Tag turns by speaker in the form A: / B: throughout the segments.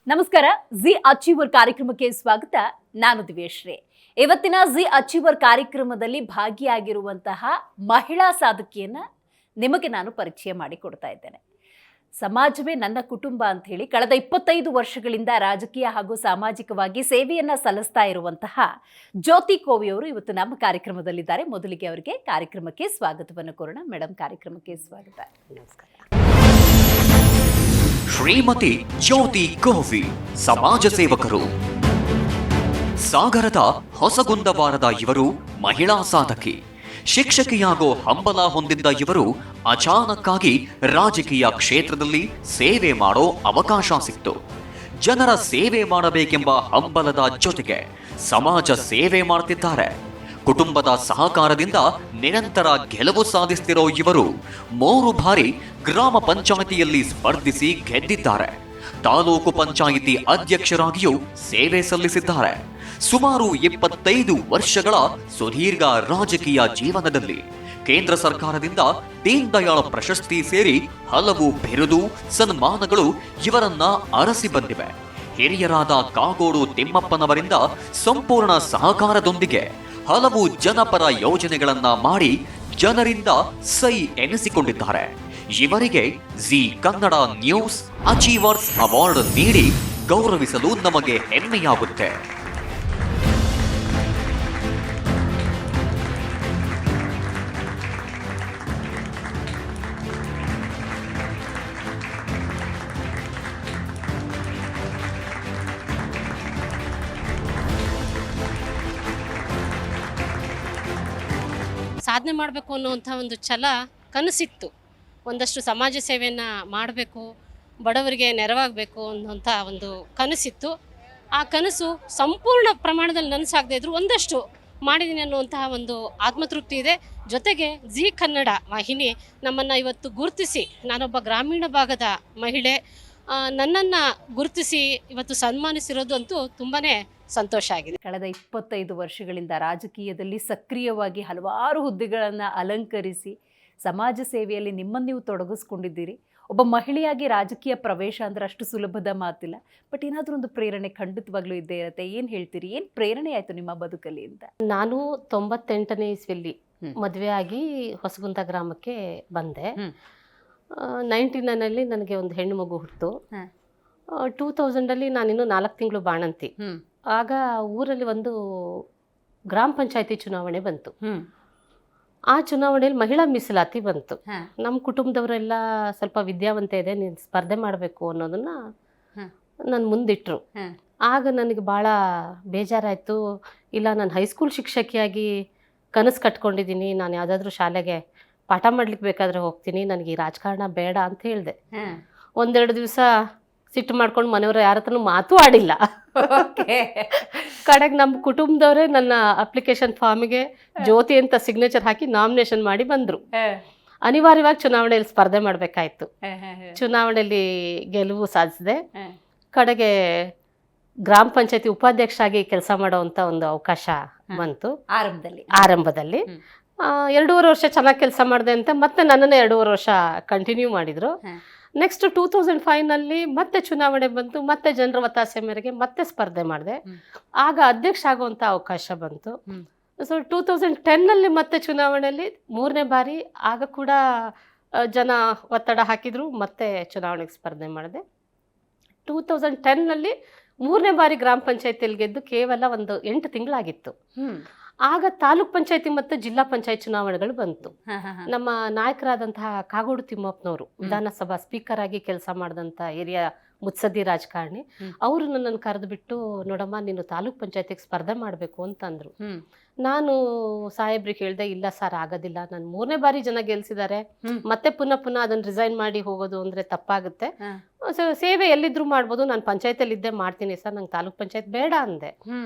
A: ನಮಸ್ಕಾರ. G achiever ಕಾರ್ಯಕ್ರಮಕ್ಕೆ ಸ್ವಾಗತ. ನಾನು ದಿವ್ಯಶ್ರೀ. ಇವತ್ತಿನ ಜಿ ಅಚೀವರ್ ಕಾರ್ಯಕ್ರಮದಲ್ಲಿ ಭಾಗಿಯಾಗಿರುವಂತಹ ಮಹಿಳಾ ಸಾಧಕಿಯನ್ನ ನಿಮಗೆ ನಾನು ಪರಿಚಯ ಮಾಡಿಕೊಡ್ತಾ ಇದ್ದೇನೆ. ಸಮಾಜವೇ ನನ್ನ ಕುಟುಂಬ ಅಂತ ಹೇಳಿ ಕಳೆದ 25 ವರ್ಷಗಳಿಂದ ರಾಜಕೀಯ ಹಾಗೂ ಸಾಮಾಜಿಕವಾಗಿ ಸೇವೆಯನ್ನ ಸಲ್ಲಿಸ್ತಾ ಇರುವಂತಹ ಜ್ಯೋತಿ ಕೋವಿಯವರು ಇವತ್ತು ನಮ್ಮ ಕಾರ್ಯಕ್ರಮದಲ್ಲಿದ್ದಾರೆ. ಮೊದಲಿಗೆ ಅವರಿಗೆ ಕಾರ್ಯಕ್ರಮಕ್ಕೆ ಸ್ವಾಗತವನ್ನು ಕೋರೋಣ. ಮೇಡಮ್, ಕಾರ್ಯಕ್ರಮಕ್ಕೆ ಸ್ವಾಗತ.
B: ನಮಸ್ಕಾರ.
C: ಶ್ರೀಮತಿ ಜ್ಯೋತಿ ಕೋವಿ ಸಮಾಜ ಸೇವಕರು. ಸಾಗರದ ಹೊಸಗುಂದವಾರದ ಇವರು ಮಹಿಳಾ ಸಾಧಕಿ. ಶಿಕ್ಷಕಿಯಾಗೋ ಹಂಬಲ ಹೊಂದಿದ್ದ ಇವರು ಅಚಾನಕ್ಕಾಗಿ ರಾಜಕೀಯ ಕ್ಷೇತ್ರದಲ್ಲಿ ಸೇವೆ ಮಾಡೋ ಅವಕಾಶ ಸಿಕ್ತು. ಜನರ ಸೇವೆ ಮಾಡಬೇಕೆಂಬ ಹಂಬಲದ ಜೊತೆಗೆ ಸಮಾಜ ಸೇವೆ ಮಾಡ್ತಿದ್ದಾರೆ. ಕುಟುಂಬದ ಸಹಕಾರದಿಂದ ನಿರಂತರ ಗೆಲುವು ಸಾಧಿಸುತ್ತಿರೋ ಇವರು 3 ಬಾರಿ ಗ್ರಾಮ ಪಂಚಾಯಿತಿಯಲ್ಲಿ ಸ್ಪರ್ಧಿಸಿ ಗೆದ್ದಿದ್ದಾರೆ. ತಾಲೂಕು ಪಂಚಾಯಿತಿ ಅಧ್ಯಕ್ಷರಾಗಿಯೂ ಸೇವೆ ಸಲ್ಲಿಸಿದ್ದಾರೆ. ಸುಮಾರು 25 ವರ್ಷಗಳ ಸುದೀರ್ಘ ರಾಜಕೀಯ ಜೀವನದಲ್ಲಿ ಕೇಂದ್ರ ಸರ್ಕಾರದಿಂದ ದೀನ್ ದಯಾಳ್ ಪ್ರಶಸ್ತಿ ಸೇರಿ ಹಲವು ಬಿರುದು ಸನ್ಮಾನಗಳು ಇವರನ್ನ ಅರಸಿ ಬಂದಿವೆ. ಹಿರಿಯರಾದ ಕಾಗೋಡು ತಿಮ್ಮಪ್ಪನವರಿಂದ ಸಂಪೂರ್ಣ ಸಹಕಾರದೊಂದಿಗೆ ಹಲವು ಜನಪರ ಯೋಜನೆಗಳನ್ನ ಮಾಡಿ ಜನರಿಂದ ಸೈ ಎನಿಸಿಕೊಂಡಿದ್ದಾರೆ. ಇವರಿಗೆ G Kannada news achievers award ನೀಡಿ ಗೌರವಿಸಲು ನಮಗೆ ಹೆಮ್ಮೆಯಾಗುತ್ತೆ.
B: ಸಾಧನೆ ಮಾಡಬೇಕು ಅನ್ನುವಂಥ ಒಂದು ಛಲ ಕನಸಿತ್ತು. ಒಂದಷ್ಟು ಸಮಾಜ ಸೇವೆಯನ್ನು ಮಾಡಬೇಕು, ಬಡವರಿಗೆ ನೆರವಾಗಬೇಕು ಅನ್ನುವಂಥ ಒಂದು ಕನಸಿತ್ತು. ಆ ಕನಸು ಸಂಪೂರ್ಣ ಪ್ರಮಾಣದಲ್ಲಿ ನನಸಾಗದೇ ಇದ್ರೂ ಒಂದಷ್ಟು ಮಾಡಿದ್ದೀನಿ ಅನ್ನುವಂತಹ ಒಂದು ಆತ್ಮತೃಪ್ತಿ ಇದೆ. ಜೊತೆಗೆ ಜಿ ಕನ್ನಡ ವಾಹಿನಿ ನಮ್ಮನ್ನು ಇವತ್ತು ಗುರುತಿಸಿ, ನಾನೊಬ್ಬ ಗ್ರಾಮೀಣ ಭಾಗದ ಮಹಿಳೆ, ನನ್ನನ್ನು ಗುರುತಿಸಿ ಇವತ್ತು ಸನ್ಮಾನಿಸಿರೋದು ಅಂತೂ ತುಂಬಾ ಸಂತೋಷ ಆಗಿದೆ.
A: ಕಳೆದ 25 ವರ್ಷಗಳಿಂದ ರಾಜಕೀಯದಲ್ಲಿ ಸಕ್ರಿಯವಾಗಿ ಹಲವಾರು ಹುದ್ದೆಗಳನ್ನು ಅಲಂಕರಿಸಿ ಸಮಾಜ ಸೇವೆಯಲ್ಲಿ ನಿಮ್ಮನ್ನು ನೀವು ತೊಡಗಿಸ್ಕೊಂಡಿದ್ದೀರಿ. ಒಬ್ಬ ಮಹಿಳೆಯಾಗಿ ರಾಜಕೀಯ ಪ್ರವೇಶ ಅಂದ್ರೆ ಅಷ್ಟು ಸುಲಭದ ಮಾತಿಲ್ಲ. ಬಟ್ ಏನಾದರೂ ಒಂದು ಪ್ರೇರಣೆ ಖಂಡಿತವಾಗ್ಲೂ ಇದ್ದೇ ಇರುತ್ತೆ. ಏನು ಹೇಳ್ತೀರಿ? ಏನು ಪ್ರೇರಣೆ ಆಯಿತು ನಿಮ್ಮ ಬದುಕಲ್ಲಿ ಅಂತ?
B: ನಾನು 98ನೇ ಇಸ್ವಿಯಲ್ಲಿ ಮದುವೆ ಆಗಿ ಹೊಸಗುಂದ ಗ್ರಾಮಕ್ಕೆ ಬಂದೆ. 99ನಲ್ಲಿ ನನಗೆ ಒಂದು ಹೆಣ್ಣು ಮಗು ಹುಟ್ಟಿತು. 2000ಅಲ್ಲಿ ನಾನಿನ್ನು 4 ತಿಂಗಳು ಬಾಣಂತಿ. ಆಗ ಊರಲ್ಲಿ ಒಂದು ಗ್ರಾಮ ಪಂಚಾಯತಿ ಚುನಾವಣೆ ಬಂತು. ಆ ಚುನಾವಣೆಯಲ್ಲಿ ಮಹಿಳಾ ಮೀಸಲಾತಿ ಬಂತು. ನಮ್ಮ ಕುಟುಂಬದವರೆಲ್ಲ ಸ್ವಲ್ಪ ವಿದ್ಯಾವಂತೆ ಇದೆ, ನೀನು ಸ್ಪರ್ಧೆ ಮಾಡಬೇಕು ಅನ್ನೋದನ್ನ ನನ್ನ ಮುಂದಿಟ್ರು. ಆಗ ನನಗೆ ಭಾಳ ಬೇಜಾರಾಯಿತು. ಇಲ್ಲ, ನಾನು ಹೈಸ್ಕೂಲ್ ಶಿಕ್ಷಕಿಯಾಗಿ ಕನಸು ಕಟ್ಕೊಂಡಿದ್ದೀನಿ, ನಾನು ಯಾವುದಾದ್ರೂ ಶಾಲೆಗೆ ಪಾಠ ಮಾಡ್ಲಿಕ್ಕೆ ಬೇಕಾದರೆ ಹೋಗ್ತೀನಿ, ನನಗೆ ಈ ರಾಜಕಾರಣ ಬೇಡ ಅಂತ ಹೇಳಿದೆ. 1-2 ದಿವಸ ಸಿಟ್ಟು ಮಾಡ್ಕೊಂಡು ಮನೆಯವರು ಯಾರ ಹತ್ರನೂ ಮಾತು ಆಡಿಲ್ಲ. ಕಡೆಗೆ ನಮ್ಮ ಕುಟುಂಬದವರೇ ನನ್ನ ಅಪ್ಲಿಕೇಶನ್ ಫಾರ್ಮಿಗೆ ಜ್ಯೋತಿ ಅಂತ ಸಿಗ್ನೇಚರ್ ಹಾಕಿ ನಾಮಿನೇಷನ್ ಮಾಡಿ ಬಂದರು. ಅನಿವಾರ್ಯವಾಗಿ ಚುನಾವಣೆಯಲ್ಲಿ ಸ್ಪರ್ಧೆ ಮಾಡಬೇಕಾಯ್ತು. ಚುನಾವಣೆಯಲ್ಲಿ ಗೆಲುವು ಸಾಧಿಸಿದೆ. ಕಡೆಗೆ ಗ್ರಾಮ ಪಂಚಾಯತಿ ಉಪಾಧ್ಯಕ್ಷರಾಗಿ ಕೆಲಸ ಮಾಡೋವಂಥ ಒಂದು ಅವಕಾಶ ಬಂತು. ಆರಂಭದಲ್ಲಿ 2.5 ವರ್ಷ ಚೆನ್ನಾಗಿ ಕೆಲಸ ಮಾಡಿದೆ ಅಂತ ಮತ್ತೆ ನನ್ನನ್ನೇ 2.5 ವರ್ಷ ಕಂಟಿನ್ಯೂ ಮಾಡಿದರು. ನೆಕ್ಸ್ಟ್ 2005ನಲ್ಲಿ ಮತ್ತೆ ಚುನಾವಣೆ ಬಂತು. ಮತ್ತೆ ಜನರ ಒತ್ತಾಸೆ ಮೇರೆಗೆ ಮತ್ತೆ ಸ್ಪರ್ಧೆ ಮಾಡಿದೆ. ಆಗ ಅಧ್ಯಕ್ಷ ಆಗುವಂಥ ಅವಕಾಶ ಬಂತು. ಸೊ 2010ನಲ್ಲಿ ಮತ್ತೆ ಚುನಾವಣೆಯಲ್ಲಿ 3ನೇ ಬಾರಿ, ಆಗ ಕೂಡ ಜನ ಒತ್ತಡ ಹಾಕಿದ್ರು, ಮತ್ತೆ ಚುನಾವಣೆಗೆ ಸ್ಪರ್ಧೆ ಮಾಡಿದೆ. 2010ನಲ್ಲಿ 3ನೇ ಬಾರಿ ಗ್ರಾಮ ಪಂಚಾಯತಿಯಲ್ಲಿ ಗೆದ್ದು ಕೇವಲ ಒಂದು 8 ತಿಂಗಳಾಗಿತ್ತು. ಆಗ ತಾಲೂಕ್ ಪಂಚಾಯತಿ ಮತ್ತು ಜಿಲ್ಲಾ ಪಂಚಾಯತ್ ಚುನಾವಣೆಗಳು ಬಂತು. ನಮ್ಮ ನಾಯಕರಾದಂತಹ ಕಾಗೋಡು ತಿಮ್ಮಪ್ಪನವರು ವಿಧಾನಸಭಾ ಸ್ಪೀಕರ್ ಆಗಿ ಕೆಲಸ ಮಾಡಿದಂಥ ಹಿರಿಯ ಮುತ್ಸದ್ದಿ ರಾಜಕಾರಣಿ, ಅವರು ನನ್ನನ್ನು ಕರೆದು ಬಿಟ್ಟು, ನೋಡಮ್ಮ, ನೀನು ತಾಲೂಕ್ ಪಂಚಾಯತಿಗೆ ಸ್ಪರ್ಧೆ ಮಾಡಬೇಕು ಅಂತಂದ್ರು. ನಾನು ಸಾಹೇಬ್ರಿಗೆ ಹೇಳಿದೆ, ಇಲ್ಲ ಸರ್, ಆಗೋದಿಲ್ಲ, ನಾನು 3ನೇ ಬಾರಿ ಜನ ಗೆಲ್ಸಿದ್ದಾರೆ, ಮತ್ತೆ ಪುನಃ ಅದನ್ನು ರಿಸೈನ್ ಮಾಡಿ ಹೋಗೋದು ಅಂದರೆ ತಪ್ಪಾಗುತ್ತೆ. ಸೇವೆ ಎಲ್ಲಿದ್ರು ಮಾಡ್ಬೋದು, ನಾನು ಪಂಚಾಯತಿಯಲ್ಲಿ ಇದ್ದೇ ಮಾಡ್ತೀನಿ ಸರ್, ನಂಗೆ ತಾಲೂಕ್ ಪಂಚಾಯತ್ ಬೇಡ ಅಂದೆ.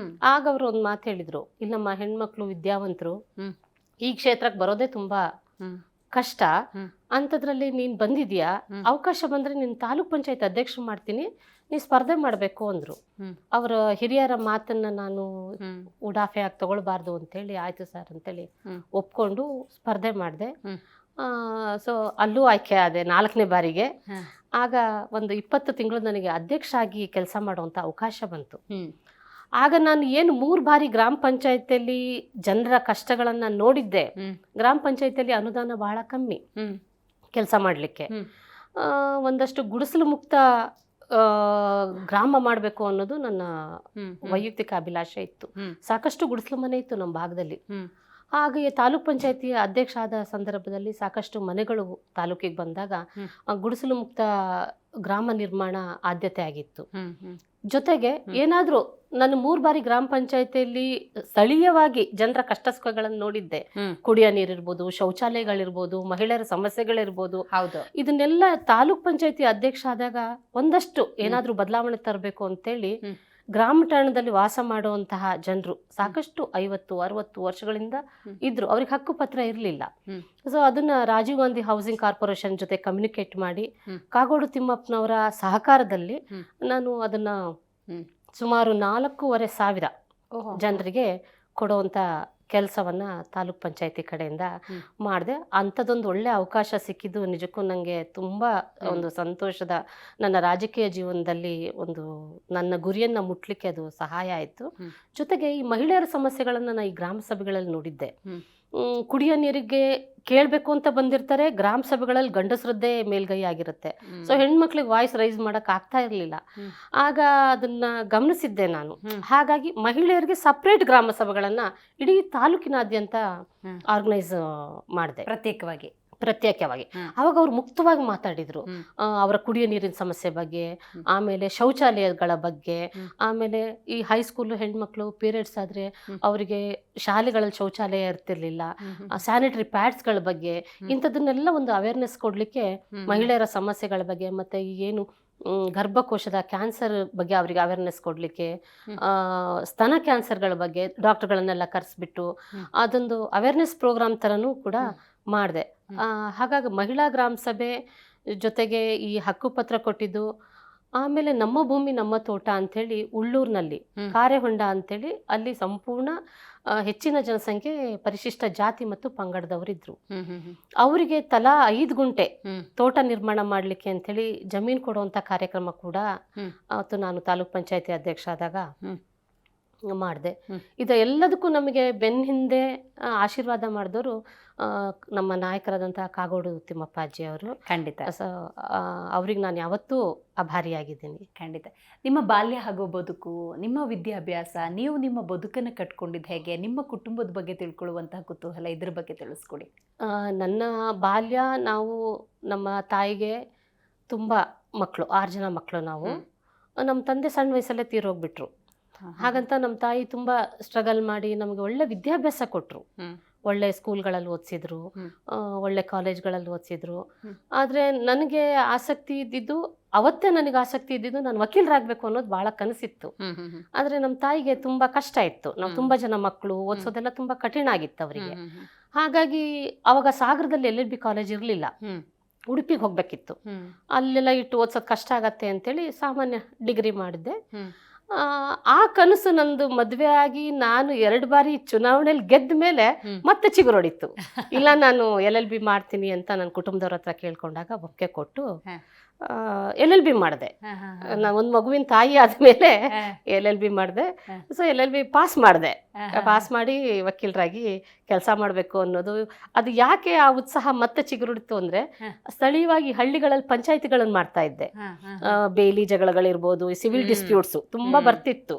B: ಆಗ ಅವರು ಒಂದು ಮಾತು ಹೇಳಿದ್ರು, ಇಲ್ಲಮ್ಮ, ಹೆಣ್ಮಕ್ಳು ವಿದ್ಯಾವಂತರು ಈ ಕ್ಷೇತ್ರಕ್ಕೆ ಬರೋದೇ ತುಂಬಾ ಕಷ್ಟ, ಅಂಥದ್ರಲ್ಲಿ ನೀನು ಬಂದಿದ್ಯಾ, ಅವಕಾಶ ಬಂದರೆ ನೀನು ತಾಲೂಕ್ ಪಂಚಾಯತ್ ಅಧ್ಯಕ್ಷರು ಮಾಡ್ತೀನಿ, ನೀ ಸ್ಪರ್ಧೆ ಮಾಡಬೇಕು ಅಂದರು. ಅವರ ಹಿರಿಯರ ಮಾತನ್ನ ನಾನು ಉಡಾಫೆ ಆಗಿ ತಗೊಳ್ಬಾರ್ದು ಅಂತೇಳಿ, ಆಯ್ತು ಸರ್ ಅಂತೇಳಿ ಒಪ್ಕೊಂಡು ಸ್ಪರ್ಧೆ ಮಾಡಿದೆ. ಸೊ ಅಲ್ಲೂ ಆಯ್ಕೆ ಆದೆ 4ನೇ ಬಾರಿಗೆ. ಆಗ ಒಂದು 20 ತಿಂಗಳು ನನಗೆ ಅಧ್ಯಕ್ಷ ಆಗಿ ಕೆಲಸ ಮಾಡುವಂಥ ಅವಕಾಶ ಬಂತು. ಆಗ ನಾನು ಏನು 3 ಬಾರಿ ಗ್ರಾಮ ಪಂಚಾಯತಿಯಲ್ಲಿ ಜನರ ಕಷ್ಟಗಳನ್ನು ನೋಡಿದ್ದೆ. ಗ್ರಾಮ ಪಂಚಾಯತಿಯಲ್ಲಿ ಅನುದಾನ ಬಹಳ ಕಮ್ಮಿ ಕೆಲಸ ಮಾಡಲಿಕ್ಕೆ. ಒಂದಷ್ಟು ಗುಡಿಸಲು ಮುಕ್ತ ಗ್ರಾಮ ಮಾಡಬೇಕು ಅನ್ನೋದು ನನ್ನ ವೈಯಕ್ತಿಕ ಅಭಿಲಾಷೆ ಇತ್ತು. ಸಾಕಷ್ಟು ಗುಡಿಸಲು ಮನೆ ಇತ್ತು ನಮ್ಮ ಭಾಗದಲ್ಲಿ. ಹಾಗೆಯೇ ತಾಲೂಕ್ ಪಂಚಾಯತಿ ಅಧ್ಯಕ್ಷ ಆದ ಸಂದರ್ಭದಲ್ಲಿ ಸಾಕಷ್ಟು ಮನೆಗಳು ತಾಲೂಕಿಗೆ ಬಂದಾಗ ಗುಡಿಸಲು ಮುಕ್ತ ಗ್ರಾಮ ನಿರ್ಮಾಣ ಆದ್ಯತೆ ಆಗಿತ್ತು. ಜೊತೆಗೆ ಏನಾದರೂ ನಾನು 3 ಬಾರಿ ಗ್ರಾಮ ಪಂಚಾಯತಿಯಲ್ಲಿ ಸ್ಥಳೀಯವಾಗಿ ಜನರ ಕಷ್ಟ ಸುಖಗಳನ್ನು ನೋಡಿದ್ದೆ. ಕುಡಿಯೋ ನೀರಿರ್ಬೋದು, ಶೌಚಾಲಯಗಳಿರ್ಬೋದು, ಮಹಿಳೆಯರ ಸಮಸ್ಯೆಗಳಿರ್ಬೋದು.
A: ಹೌದು,
B: ಇದನ್ನೆಲ್ಲ ತಾಲೂಕ್ ಪಂಚಾಯತಿ ಅಧ್ಯಕ್ಷ ಆದಾಗ ಒಂದಷ್ಟು ಏನಾದ್ರೂ ಬದಲಾವಣೆ ತರಬೇಕು ಅಂತೇಳಿ ಗ್ರಾಮ ಠಾಣದಲ್ಲಿ ವಾಸ ಮಾಡುವಂತಹ ಜನರು ಸಾಕಷ್ಟು 50-60 ವರ್ಷಗಳಿಂದ ಇದ್ರು. ಅವ್ರಿಗೆ ಹಕ್ಕು ಪತ್ರ ಇರಲಿಲ್ಲ. ಸೊ ಅದನ್ನ ರಾಜೀವ್ ಗಾಂಧಿ ಹೌಸಿಂಗ್ ಕಾರ್ಪೊರೇಷನ್ ಜೊತೆ ಕಮ್ಯುನಿಕೇಟ್ ಮಾಡಿ ಕಾಗೋಡು ತಿಮ್ಮಪ್ಪನವರ ಸಹಕಾರದಲ್ಲಿ ನಾನು ಅದನ್ನ ಸುಮಾರು 4,500 ಜನರಿಗೆ ಕೊಡುವಂಥ ಕೆಲಸವನ್ನ ತಾಲೂಕ್ ಪಂಚಾಯತಿ ಕಡೆಯಿಂದ ಮಾಡಿದೆ. ಅಂಥದ್ದೊಂದು ಒಳ್ಳೆ ಅವಕಾಶ ಸಿಕ್ಕಿದ್ದು ನಿಜಕ್ಕೂ ನನಗೆ ತುಂಬ ಒಂದು ಸಂತೋಷದ, ನನ್ನ ರಾಜಕೀಯ ಜೀವನದಲ್ಲಿ ಒಂದು ನನ್ನ ಗುರಿಯನ್ನು ಮುಟ್ಲಿಕ್ಕೆ ಅದು ಸಹಾಯ ಆಯಿತು. ಜೊತೆಗೆ ಈ ಮಹಿಳೆಯರ ಸಮಸ್ಯೆಗಳನ್ನು ನಾನು ಈ ಗ್ರಾಮ ಸಭೆಗಳಲ್ಲಿ ನೋಡಿದ್ದೆ. ಕುಡಿಯೋ ನೀರಿಗೆ ಕೇಳಬೇಕು ಅಂತ ಬಂದಿರ್ತಾರೆ, ಗ್ರಾಮ ಸಭೆಗಳಲ್ಲಿ ಗಂಡಸರದ್ದೇ ಮೇಲ್ಗೈ ಆಗಿರುತ್ತೆ. ಸೊ ಹೆಣ್ಮಕ್ಳಿಗೆ ವಾಯ್ಸ್ ರೈಸ್ ಮಾಡಕ್ ಆಗ್ತಾ ಇರಲಿಲ್ಲ. ಆಗ ಅದನ್ನ ಗಮನಿಸಿದ್ದೆ ನಾನು. ಹಾಗಾಗಿ ಮಹಿಳೆಯರಿಗೆ ಸಪ್ರೇಟ್ ಗ್ರಾಮ ಸಭೆಗಳನ್ನ ಇಡೀ ತಾಲೂಕಿನಾದ್ಯಂತ ಆರ್ಗನೈಸ್ ಮಾಡಿದೆ, ಪ್ರತ್ಯೇಕವಾಗಿ. ಅವಾಗ ಅವ್ರು ಮುಕ್ತವಾಗಿ ಮಾತಾಡಿದ್ರು. ಅವರ ಕುಡಿಯೋ ನೀರಿನ ಸಮಸ್ಯೆ ಬಗ್ಗೆ, ಆಮೇಲೆ ಶೌಚಾಲಯಗಳ ಬಗ್ಗೆ, ಆಮೇಲೆ ಈ ಹೈಸ್ಕೂಲ್ ಹೆಣ್ಮಕ್ಳು ಪೀರಿಯಡ್ಸ್ ಆದ್ರೆ ಅವರಿಗೆ ಶಾಲೆಗಳಲ್ಲಿ ಶೌಚಾಲಯ ಇರ್ತಿರ್ಲಿಲ್ಲ, ಸ್ಯಾನಿಟರಿ ಪ್ಯಾಡ್ಸ್ಗಳ ಬಗ್ಗೆ, ಇಂಥದನ್ನೆಲ್ಲ ಒಂದು ಅವೇರ್ನೆಸ್ ಕೊಡ್ಲಿಕ್ಕೆ, ಮಹಿಳೆಯರ ಸಮಸ್ಯೆಗಳ ಬಗ್ಗೆ, ಮತ್ತೆ ಏನು ಗರ್ಭಕೋಶದ ಕ್ಯಾನ್ಸರ್ ಬಗ್ಗೆ ಅವರಿಗೆ ಅವೇರ್ನೆಸ್ ಕೊಡಲಿಕ್ಕೆ, ಸ್ತನ ಕ್ಯಾನ್ಸರ್ಗಳ ಬಗ್ಗೆ ಡಾಕ್ಟರ್ಗಳನ್ನೆಲ್ಲ ಕರೆಸ್ಬಿಟ್ಟು ಅದೊಂದು ಅವೇರ್ನೆಸ್ ಪ್ರೋಗ್ರಾಮ್ ಥರನೂ ಕೂಡ ಮಾಡಿದೆ. ಹಾಗಾಗಿ ಮಹಿಳಾ ಗ್ರಾಮ ಸಭೆ ಜೊತೆಗೆ ಈ ಹಕ್ಕುಪತ್ರ ಕೊಟ್ಟಿದ್ದು, ಆಮೇಲೆ ನಮ್ಮ ಭೂಮಿ ನಮ್ಮ ತೋಟ ಅಂಥೇಳಿ ಉಳ್ಳೂರಿನಲ್ಲಿ ಕಾರೆಹೊಂಡ ಅಂಥೇಳಿ ಅಲ್ಲಿ ಸಂಪೂರ್ಣ ಹೆಚ್ಚಿನ ಜನಸಂಖ್ಯೆ ಪರಿಶಿಷ್ಟ ಜಾತಿ ಮತ್ತು ಪಂಗಡದವರಿದ್ರು. ಅವರಿಗೆ ತಲಾ 5 ಗುಂಟೆ ತೋಟ ನಿರ್ಮಾಣ ಮಾಡಲಿಕ್ಕೆ ಅಂಥೇಳಿ ಜಮೀನು ಕೊಡುವಂಥ ಕಾರ್ಯಕ್ರಮ ಕೂಡ ಅವತ್ತು ನಾನು ತಾಲೂಕ್ ಪಂಚಾಯತಿ ಅಧ್ಯಕ್ಷ ಆದಾಗ ಮಾಡಿದೆ. ಇದೆಲ್ಲದಕ್ಕೂ ನಮಗೆ ಬೆನ್ನ ಹಿಂದೆ ಆಶೀರ್ವಾದ ಮಾಡಿದವರು ನಮ್ಮ ನಾಯಕರಾದಂತಹ ಕಾಗೋಡು ತಿಮ್ಮಪ್ಪಾಜಿ ಅವರು.
A: ಖಂಡಿತ.
B: ಅವ್ರಿಗೆ ನಾನು ಯಾವತ್ತೂ ಆಭಾರಿಯಾಗಿದ್ದೀನಿ.
A: ಖಂಡಿತ. ನಿಮ್ಮ ಬಾಲ್ಯ ಹಾಗೂ ಬದುಕು, ನಿಮ್ಮ ವಿದ್ಯಾಭ್ಯಾಸ, ನೀವು ನಿಮ್ಮ ಬದುಕನ್ನು ಕಟ್ಕೊಂಡಿದ್ದು ಹೇಗೆ, ನಿಮ್ಮ ಕುಟುಂಬದ ಬಗ್ಗೆ ತಿಳ್ಕೊಳ್ಳುವಂತಹ ಕುತೂಹಲ, ಇದ್ರ ಬಗ್ಗೆ ತಿಳಿಸ್ಕೊಡಿ.
B: ನನ್ನ ಬಾಲ್ಯ, ನಾವು ನಮ್ಮ ತಾಯಿಗೆ ತುಂಬ ಮಕ್ಕಳು, 6 ಜನ ಮಕ್ಕಳು ನಾವು. ನಮ್ಮ ತಂದೆ ಸಣ್ಣ ವಯಸ್ಸಲ್ಲೇ ತೀರೋಗ್ಬಿಟ್ರು. ಹಾಗಂತ ನಮ್ಮ ತಾಯಿ ತುಂಬ ಸ್ಟ್ರಗಲ್ ಮಾಡಿ ನಮಗೆ ಒಳ್ಳೆ ವಿದ್ಯಾಭ್ಯಾಸ ಕೊಟ್ಟರು. ಒಳ್ಳೆ ಸ್ಕೂಲ್ಗಳಲ್ಲಿ ಓದಿಸಿದ್ರು, ಒಳ್ಳೆ ಕಾಲೇಜ್ಗಳಲ್ಲಿ ಓದಿಸಿದ್ರು. ಆದರೆ ನನಗೆ ಆಸಕ್ತಿ ಇದ್ದಿದ್ದು, ಅವತ್ತೇ ನನಗೆ ಆಸಕ್ತಿ ಇದ್ದಿದ್ದು ನಾನು ವಕೀಲರಾಗಬೇಕು ಅನ್ನೋದು ಭಾಳ ಕನಸಿತ್ತು. ಆದರೆ ನಮ್ಮ ತಾಯಿಗೆ ತುಂಬ ಕಷ್ಟ ಇತ್ತು. ನಾವು ತುಂಬ ಜನ ಮಕ್ಕಳು, ಓದಿಸೋದೆಲ್ಲ ತುಂಬ ಕಠಿಣ ಆಗಿತ್ತು ಅವರಿಗೆ. ಹಾಗಾಗಿ ಅವಾಗ ಸಾಗರದಲ್ಲಿ LLB ಕಾಲೇಜ್ ಇರಲಿಲ್ಲ, ಉಡುಪಿಗೆ ಹೋಗ್ಬೇಕಿತ್ತು. ಅಲ್ಲೆಲ್ಲ ಇಟ್ಟು ಓದ್ಸೋದು ಕಷ್ಟ ಆಗತ್ತೆ ಅಂತೇಳಿ ಸಾಮಾನ್ಯ ಡಿಗ್ರಿ ಮಾಡಿದ್ದೆ. ಆ ಕನಸು ನಂದು ಮದುವೆ ಆಗಿ ನಾನು 2 ಬಾರಿ ಚುನಾವಣೆಯಲ್ಲಿ ಗೆದ್ದ ಮೇಲೆ ಮತ್ತೆ ಚಿಗುರೊಡಿತ್ತು. ಇಲ್ಲ, ನಾನು LLB ಮಾಡ್ತೀನಿ ಅಂತ ನನ್ನ ಕುಟುಂಬದವ್ರ ಹತ್ರ ಕೇಳ್ಕೊಂಡಾಗ ಒಪ್ಪಿಗೆ ಕೊಟ್ಟು LLB ಮಾಡಿದೆ. ನಾನು ಒಂದು ಮಗುವಿನ ತಾಯಿ ಆದಮೇಲೆ LLB ಮಾಡಿದೆ. ಸೊ LLB ಪಾಸ್ ಮಾಡಿದೆ. ಪಾಸ್ ಮಾಡಿ ವಕೀಲರಾಗಿ ಕೆಲಸ ಮಾಡಬೇಕು ಅನ್ನೋದು, ಅದು ಯಾಕೆ ಆ ಉತ್ಸಾಹ ಮತ್ತೆ ಚಿಗುರುಡಿತು ಅಂದರೆ, ಸ್ಥಳೀಯವಾಗಿ ಹಳ್ಳಿಗಳಲ್ಲಿ ಪಂಚಾಯತಿಗಳನ್ನು ಮಾಡ್ತಾ ಇದ್ದೆ. ಬೇಲಿ ಜಗಳಗಳಿರ್ಬೋದು, ಸಿವಿಲ್ ಡಿಸ್ಪ್ಯೂಟ್ಸು ತುಂಬ ಬರ್ತಿತ್ತು.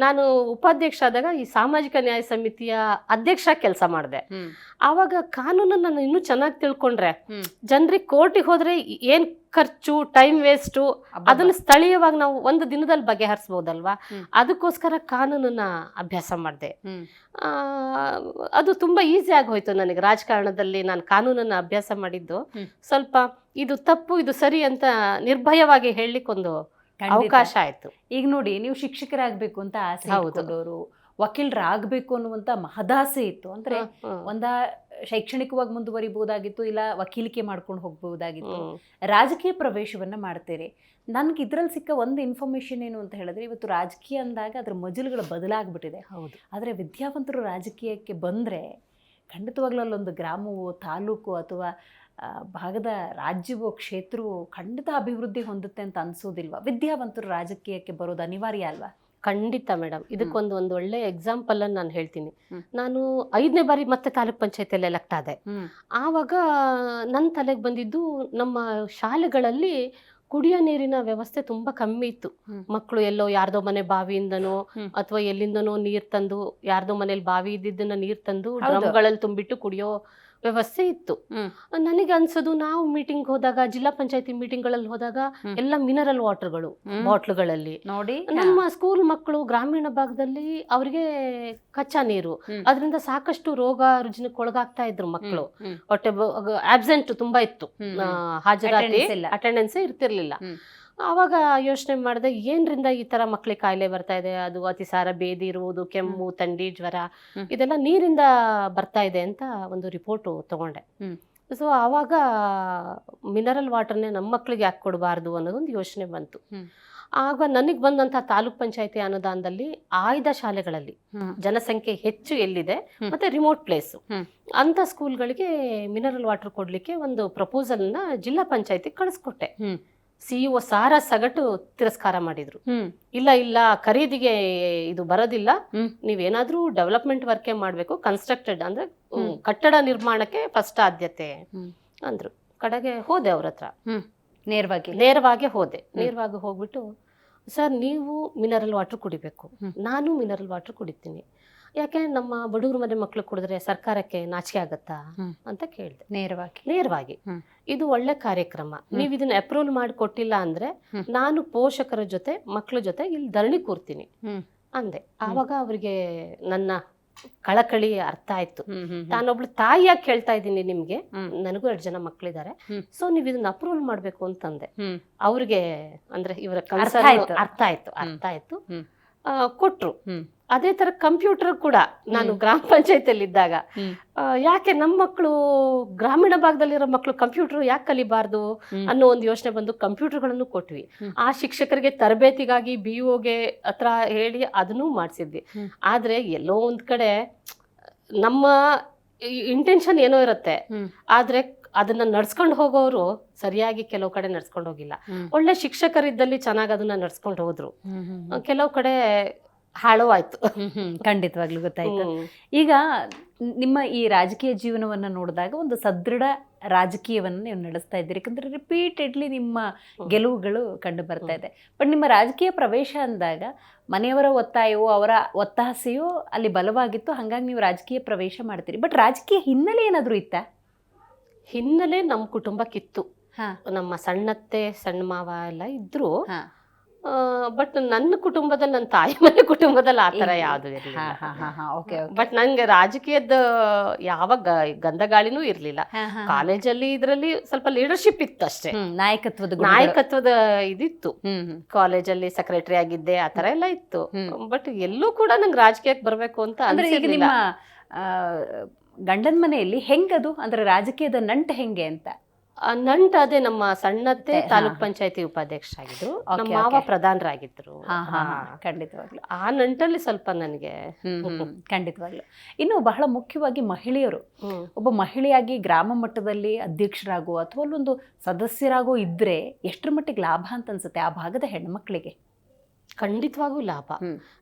B: ನಾನು ಉಪಾಧ್ಯಕ್ಷ ಆದಾಗ ಈ ಸಾಮಾಜಿಕ ನ್ಯಾಯ ಸಮಿತಿಯ ಅಧ್ಯಕ್ಷ ಕೆಲಸ ಮಾಡಿದೆ. ಆವಾಗ ಕಾನೂನನ್ನು ನಾನು ಇನ್ನೂ ಚೆನ್ನಾಗಿ ತಿಳ್ಕೊಂಡ್ರೆ, ಜನರಿಗೆ ಕೋರ್ಟಿಗೆ ಹೋದ್ರೆ ಏನ್ ಖರ್ಚು, ಟೈಮ್ ವೇಸ್ಟು, ಅದನ್ನು ಸ್ಥಳೀಯವಾಗಿ ನಾವು ಒಂದು ದಿನದಲ್ಲಿ ಬಗೆಹರಿಸಬಹುದಲ್ವಾ. ಅದಕ್ಕೋಸ್ಕರ ಕಾನೂನನ್ನ ಅಭ್ಯಾಸ ಮಾಡಿದೆ. ಅದು ತುಂಬಾ ಈಸಿ ಆಗಿ ಹೋಯ್ತು ನನಗೆ. ರಾಜಕಾರಣದಲ್ಲಿ ನಾನು ಕಾನೂನನ್ನ ಅಭ್ಯಾಸ ಮಾಡಿದ್ದು ಸ್ವಲ್ಪ ಇದು ತಪ್ಪು ಇದು ಸರಿ ಅಂತ ನಿರ್ಭಯವಾಗಿ ಹೇಳಲಿಕ್ಕೊಂದು ಅವಕಾಶ ಆಯ್ತು.
A: ಈಗ ನೋಡಿ, ನೀವು ಶಿಕ್ಷಕರಾಗಬೇಕು ಅಂತ ಆಸೆ ಇಟ್ಕೊಂಡವರು, ವಕೀಲರಾಗಬೇಕು ಅನ್ನುವಂಥ ಮಹದಾಸೆ ಇತ್ತು. ಅಂದರೆ ಒಂದ ಶೈಕ್ಷಣಿಕವಾಗಿ ಮುಂದುವರಿಬಹುದಾಗಿತ್ತು, ಇಲ್ಲ ವಕೀಲಿಕೆ ಮಾಡ್ಕೊಂಡು ಹೋಗ್ಬಹುದಾಗಿತ್ತು. ರಾಜಕೀಯ ಪ್ರವೇಶವನ್ನು ಮಾಡ್ತೀರಿ. ನನಗೆ ಇದರಲ್ಲಿ ಸಿಕ್ಕ ಒಂದು ಇನ್ಫಾರ್ಮೇಷನ್ ಏನು ಅಂತ ಹೇಳಿದ್ರೆ, ಇವತ್ತು ರಾಜಕೀಯ ಅಂದಾಗ ಅದರ ಮಜಲುಗಳು ಬದಲಾಗ್ಬಿಟ್ಟಿದೆ.
B: ಹೌದು.
A: ಆದರೆ ವಿದ್ಯಾವಂತರು ರಾಜಕೀಯಕ್ಕೆ ಬಂದರೆ ಖಂಡಿತವಾಗ್ಲೂ ಅಲ್ಲೊಂದು ಗ್ರಾಮವು, ತಾಲೂಕು ಅಥವಾ ಭಾಗದ ರಾಜ್ಯವೋ, ಕ್ಷೇತ್ರವೋ ಖಂಡಿತ ಅಭಿವೃದ್ಧಿ ಹೊಂದುತ್ತೆ ಅಂತ ಅನ್ಸೋದಿಲ್ವಾ? ವಿದ್ಯಾವಂತರು ರಾಜಕೀಯಕ್ಕೆ ಬರೋದು ಅನಿವಾರ್ಯ ಅಲ್ವಾ?
B: ಖಂಡಿತ ಮೇಡಮ್. ಇದಕ್ಕೊಂದು ಒಳ್ಳೆ ಎಕ್ಸಾಂಪಲ್ ಅನ್ನು ನಾನು ಹೇಳ್ತೀನಿ. ನಾನು 5ನೇ ಬಾರಿ ಮತ್ತೆ ತಾಲೂಕ್ ಪಂಚಾಯತಿಯಲ್ಲಿ ಎಲೆಕ್ಟ್ ಆದೆ. ಆವಾಗ ನನ್ನ ತಲೆಗೆ ಬಂದಿದ್ದು, ನಮ್ಮ ಶಾಲೆಗಳಲ್ಲಿ ಕುಡಿಯೋ ನೀರಿನ ವ್ಯವಸ್ಥೆ ತುಂಬಾ ಕಮ್ಮಿ ಇತ್ತು. ಮಕ್ಕಳು ಎಲ್ಲೋ ಯಾರ್ದೋ ಮನೆ ಬಾವಿಯಿಂದನೋ ಅಥವಾ ಎಲ್ಲಿಂದನೋ ನೀರ್ ತಂದು, ಯಾರ್ದೋ ಮನೇಲಿ ಬಾವಿ ಇದ್ದಿದ್ದನ್ನ ನೀರ್ ತಂದು ಡ್ರಮ್ಗಳಲ್ಲಿ ತುಂಬಿಟ್ಟು ಕುಡಿಯೋ ವ್ಯವಸ್ಥೆ ಇತ್ತು. ನನಗೆ ಅನ್ಸೋದು, ನಾವು ಮೀಟಿಂಗ್ ಹೋದಾಗ, ಜಿಲ್ಲಾ ಪಂಚಾಯತಿ ಮೀಟಿಂಗ್ಗಳಲ್ಲಿ ಹೋದಾಗ ಎಲ್ಲ ಮಿನರಲ್ ವಾಟರ್ಗಳು ಬಾಟ್ಲುಗಳಲ್ಲಿ ನೋಡಿ. ನಮ್ಮ ಸ್ಕೂಲ್ ಮಕ್ಕಳು ಗ್ರಾಮೀಣ ಭಾಗದಲ್ಲಿ ಅವರಿಗೆ ಕಚ್ಚಾ ನೀರು, ಅದರಿಂದ ಸಾಕಷ್ಟು ರೋಗ ರುಜಿನಕ್ಕೆ ಒಳಗಾಗ್ತಾ ಇದ್ರು ಮಕ್ಕಳು. ಹೊಟ್ಟೆ ಆಬ್ಸೆಂಟ್ ತುಂಬಾ ಇತ್ತು, ಹಾಜರಾತಿ ಅಟೆಂಡೆನ್ಸ್ ಇರ್ತಿರ್ಲಿಲ್ಲ. ಆವಾಗ ಯೋಚನೆ ಮಾಡಿದೆ, ಏನ್ರಿಂದ ಈ ತರ ಮಕ್ಳಿಗೆ ಕಾಯಿಲೆ ಬರ್ತಾ ಇದೆ? ಅದು ಅತಿಸಾರ, ಬೇದಿ ಇರುವುದು, ಕೆಮ್ಮು, ಥಂಡಿ, ಜ್ವರ, ಇದೆಲ್ಲ ನೀರಿಂದ ಬರ್ತಾ ಇದೆ ಅಂತ ಒಂದು ರಿಪೋರ್ಟ್ ತಗೊಂಡೆ. ಸೊ ಆವಾಗ ಮಿನರಲ್ ವಾಟರ್ನೇ ನಮ್ಮ ಮಕ್ಳಿಗೆ ಯಾಕೆ ಕೊಡಬಾರ್ದು ಅನ್ನೋದೊಂದು ಯೋಚನೆ ಬಂತು. ಆಗ ನನಗೆ ಬಂದಂತಹ ತಾಲೂಕ್ ಪಂಚಾಯತಿ ಅನುದಾನದಲ್ಲಿ ಆಯ್ದ ಶಾಲೆಗಳಲ್ಲಿ ಜನಸಂಖ್ಯೆ ಹೆಚ್ಚು ಎಲ್ಲಿದೆ ಮತ್ತೆ ರಿಮೋಟ್ ಪ್ಲೇಸ್ ಅಂತ ಸ್ಕೂಲ್ಗಳಿಗೆ ಮಿನರಲ್ ವಾಟರ್ ಕೊಡ್ಲಿಕ್ಕೆ ಒಂದು ಪ್ರಪೋಸಲ್ನ ಜಿಲ್ಲಾ ಪಂಚಾಯತಿ ಕಳಿಸ್ಕೊಟ್ಟೆ. ಸಿಇಒ ಸಾರ ಸಗಟು ತಿರಸ್ಕಾರ ಮಾಡಿದ್ರು. ಇಲ್ಲ ಖರೀದಿಗೆ ಇದು ಬರೋದಿಲ್ಲ, ನೀವೇನಾದ್ರೂ ಡೆವಲಪ್ಮೆಂಟ್ ವರ್ಕೇ ಮಾಡ್ಬೇಕು, ಕನ್ಸ್ಟ್ರಕ್ಟೆಡ್ ಅಂದ್ರೆ ಕಟ್ಟಡ ನಿರ್ಮಾಣಕ್ಕೆ ಫಸ್ಟ್ ಆದ್ಯತೆ ಅಂದ್ರು. ಕಡೆಗೆ ಹೋದೆ ಅವ್ರ ಹತ್ರ, ನೇರವಾಗಿ ಹೋಗ್ಬಿಟ್ಟು, ಸರ್ ನೀವು ಮಿನರಲ್ ವಾಟರ್ ಕುಡಿಬೇಕು, ನಾನು ಮಿನರಲ್ ವಾಟರ್ ಕುಡಿತೀನಿ, ಯಾಕೆ ನಮ್ಮ ಬಡವ್ರ ಮನೆ ಮಕ್ಳು ಕುಡಿದ್ರೆ ಸರ್ಕಾರಕ್ಕೆ ನಾಚಿಕೆ ಆಗತ್ತಾ ಅಂತ ಕೇಳಿದೆ ನೇರವಾಗಿ. ಇದು ಒಳ್ಳೆ ಕಾರ್ಯಕ್ರಮ, ನೀವು ಇದನ್ನ ಅಪ್ರೂವಲ್ ಮಾಡಿ ಕೊಟ್ಟಿಲ್ಲ ಅಂದ್ರೆ ನಾನು ಪೋಷಕರ ಜೊತೆ ಮಕ್ಳ ಜೊತೆ ಇಲ್ಲಿ ಧರಣಿ ಕೂರ್ತೀನಿ ಅಂದೆ. ಆವಾಗ ಅವ್ರಿಗೆ ನನ್ನ ಕಳಕಳಿ ಅರ್ಥ ಆಯ್ತು. ನಾನೊಬ್ಳು ತಾಯಿಯಾಗಿ ಕೇಳ್ತಾ ಇದ್ದೀನಿ ನಿಮ್ಗೆ, ನನಗೂ 2 ಜನ ಮಕ್ಳಿದ್ದಾರೆ, ಸೊ ನೀವ್ ಇದನ್ನ ಅಪ್ರೂವಲ್ ಮಾಡ್ಬೇಕು ಅಂತಂದೆ. ಅವ್ರಿಗೆ ಅಂದ್ರೆ ಇವರ ಅರ್ಥ ಆಯ್ತು. ಕೊಟ್ರು. ಅದೇ ತರ ಕಂಪ್ಯೂಟರ್ ಕೂಡ ನಾನು ಗ್ರಾಮ ಪಂಚಾಯತಿಯಲ್ಲಿ ಇದ್ದಾಗ, ಯಾಕೆ ನಮ್ಮ ಮಕ್ಕಳು ಗ್ರಾಮೀಣ ಭಾಗದಲ್ಲಿರೋ ಮಕ್ಕಳು ಕಂಪ್ಯೂಟರ್ ಯಾಕೆ ಕಲಿಬಾರ್ದು ಅನ್ನೋ ಒಂದು ಯೋಚನೆ ಬಂದು ಕಂಪ್ಯೂಟರ್ಗಳನ್ನು ಕೊಟ್ವಿ. ಆ ಶಿಕ್ಷಕರಿಗೆ ತರಬೇತಿಗಾಗಿ BOಗೆ ಹತ್ರ ಹೇಳಿ ಅದನ್ನೂ ಮಾಡಿಸಿದ್ವಿ. ಆದ್ರೆ ಎಲ್ಲೋ ಒಂದ್ ಕಡೆ ನಮ್ಮ ಇಂಟೆನ್ಷನ್ ಏನೋ ಇರುತ್ತೆ, ಆದ್ರೆ ಅದನ್ನ ನಡ್ಸ್ಕೊಂಡು ಹೋಗೋರು ಸರಿಯಾಗಿ ಕೆಲವು ಕಡೆ ನಡ್ಸ್ಕೊಂಡು ಹೋಗಿಲ್ಲ. ಒಳ್ಳೆ ಶಿಕ್ಷಕರಿದ್ದಲ್ಲಿ ಚೆನ್ನಾಗಿ ಅದನ್ನ ನಡ್ಸ್ಕೊಂಡು ಹೋದ್ರು, ಕೆಲವು ಕಡೆ ಹಾಳು ಆಯ್ತು.
A: ಖಂಡಿತವಾಗ್ಲೂ ಗೊತ್ತಾಯ್ತು. ಈಗ ನಿಮ್ಮ ಈ ರಾಜಕೀಯ ಜೀವನವನ್ನ ನೋಡಿದಾಗ ಒಂದು ಸದೃಢ ರಾಜಕೀಯವನ್ನ ನೀವು ನಡೆಸ್ತಾ ಇದ್ದೀರಿ, ಯಾಕಂದ್ರೆ ರಿಪೀಟೆಡ್ಲಿ ನಿಮ್ಮ ಗೆಲುವುಗಳು ಕಂಡು ಬರ್ತಾ ಇದೆ. ಬಟ್ ನಿಮ್ಮ ರಾಜಕೀಯ ಪ್ರವೇಶ ಅಂದಾಗ ಮನೆಯವರ ಒತ್ತಾಯವೋ ಅವರ ಒತ್ತಾಸೆಯೋ ಅಲ್ಲಿ ಬಲವಾಗಿತ್ತು, ಹಾಗಾಗಿ ನೀವು ರಾಜಕೀಯ ಪ್ರವೇಶ ಮಾಡ್ತೀರಿ. ಬಟ್ ರಾಜಕೀಯ ಹಿನ್ನೆಲೆ ಏನಾದರೂ ಇತ್ತಾ?
B: ಹಿನ್ನೆಲೆ ನಮ್ಮ ಕುಟುಂಬಕ್ಕಿತ್ತು. ನಮ್ಮ ಸಣ್ಣತ್ತೆ ಸಣ್ಣ ಮಾವ ಎಲ್ಲ ಇದ್ರು. ಬಟ್ ನನ್ನ ಕುಟುಂಬದಲ್ಲಿ, ನನ್ನ ತಾಯಿ ಮನೆ ಕುಟುಂಬದಲ್ಲಿ ಆತರ ಯಾವ್ದು ಇರಲಿಲ್ಲ. ಬಟ್ ನಂಗೆ ರಾಜಕೀಯದ ಯಾವ ಗಂಧಗಾಳಿನೂ ಇರ್ಲಿಲ್ಲ. ಕಾಲೇಜಲ್ಲಿ ಇದ್ರಲ್ಲಿ ಸ್ವಲ್ಪ ಲೀಡರ್ಶಿಪ್ ಇತ್ತು ಅಷ್ಟೇ, ನಾಯಕತ್ವದ ಇದಿತ್ತು. ಕಾಲೇಜಲ್ಲಿ ಸೆಕ್ರೆಟರಿ ಆಗಿದ್ದೆ, ಆತರ ಎಲ್ಲ ಇತ್ತು. ಬಟ್ ಎಲ್ಲೂ ಕೂಡ ನಂಗೆ ರಾಜಕೀಯಕ್ಕೆ ಬರ್ಬೇಕು ಅಂತ ಅನ್ಸಿರ್ಲಿಲ್ಲ.
A: ಗಂಡನ ಮನೆಯಲ್ಲಿ ಹೆಂಗದು ಅಂದ್ರೆ ರಾಜಕೀಯದ ನಂಟು ಹೆಂಗೆ ಅಂತ?
B: ನಂಟು ಅದೇ, ನಮ್ಮ ಸಣ್ಣತ್ತೆ ತಾಲೂಕ್ ಪಂಚಾಯತಿ ಉಪಾಧ್ಯಕ್ಷರಾಗಿದ್ರು, ನಮ್ಮ ಮಾವ ಪ್ರಧಾನರಾಗಿದ್ರು.
A: ಖಂಡಿತವಾಗ್ಲು
B: ಆ ನಂಟಲ್ಲಿ ಸ್ವಲ್ಪ ನನಗೆ
A: ಖಂಡಿತವಾಗ್ಲು. ಇನ್ನು ಬಹಳ ಮುಖ್ಯವಾಗಿ ಮಹಿಳೆಯರು, ಒಬ್ಬ ಮಹಿಳೆಯಾಗಿ ಗ್ರಾಮ ಮಟ್ಟದಲ್ಲಿ ಅಧ್ಯಕ್ಷರಾಗೋ ಅಥವಾ ಅಲ್ಲೊಂದು ಸದಸ್ಯರಾಗೋ ಇದ್ರೆ ಎಷ್ಟರ ಮಟ್ಟಿಗೆ ಲಾಭ ಅಂತ ಅನ್ಸುತ್ತೆ ಆ ಭಾಗದ ಹೆಣ್ಮಕ್ಳಿಗೆ?
B: ಖಂಡಿತವಾಗೂ ಲಾಭ.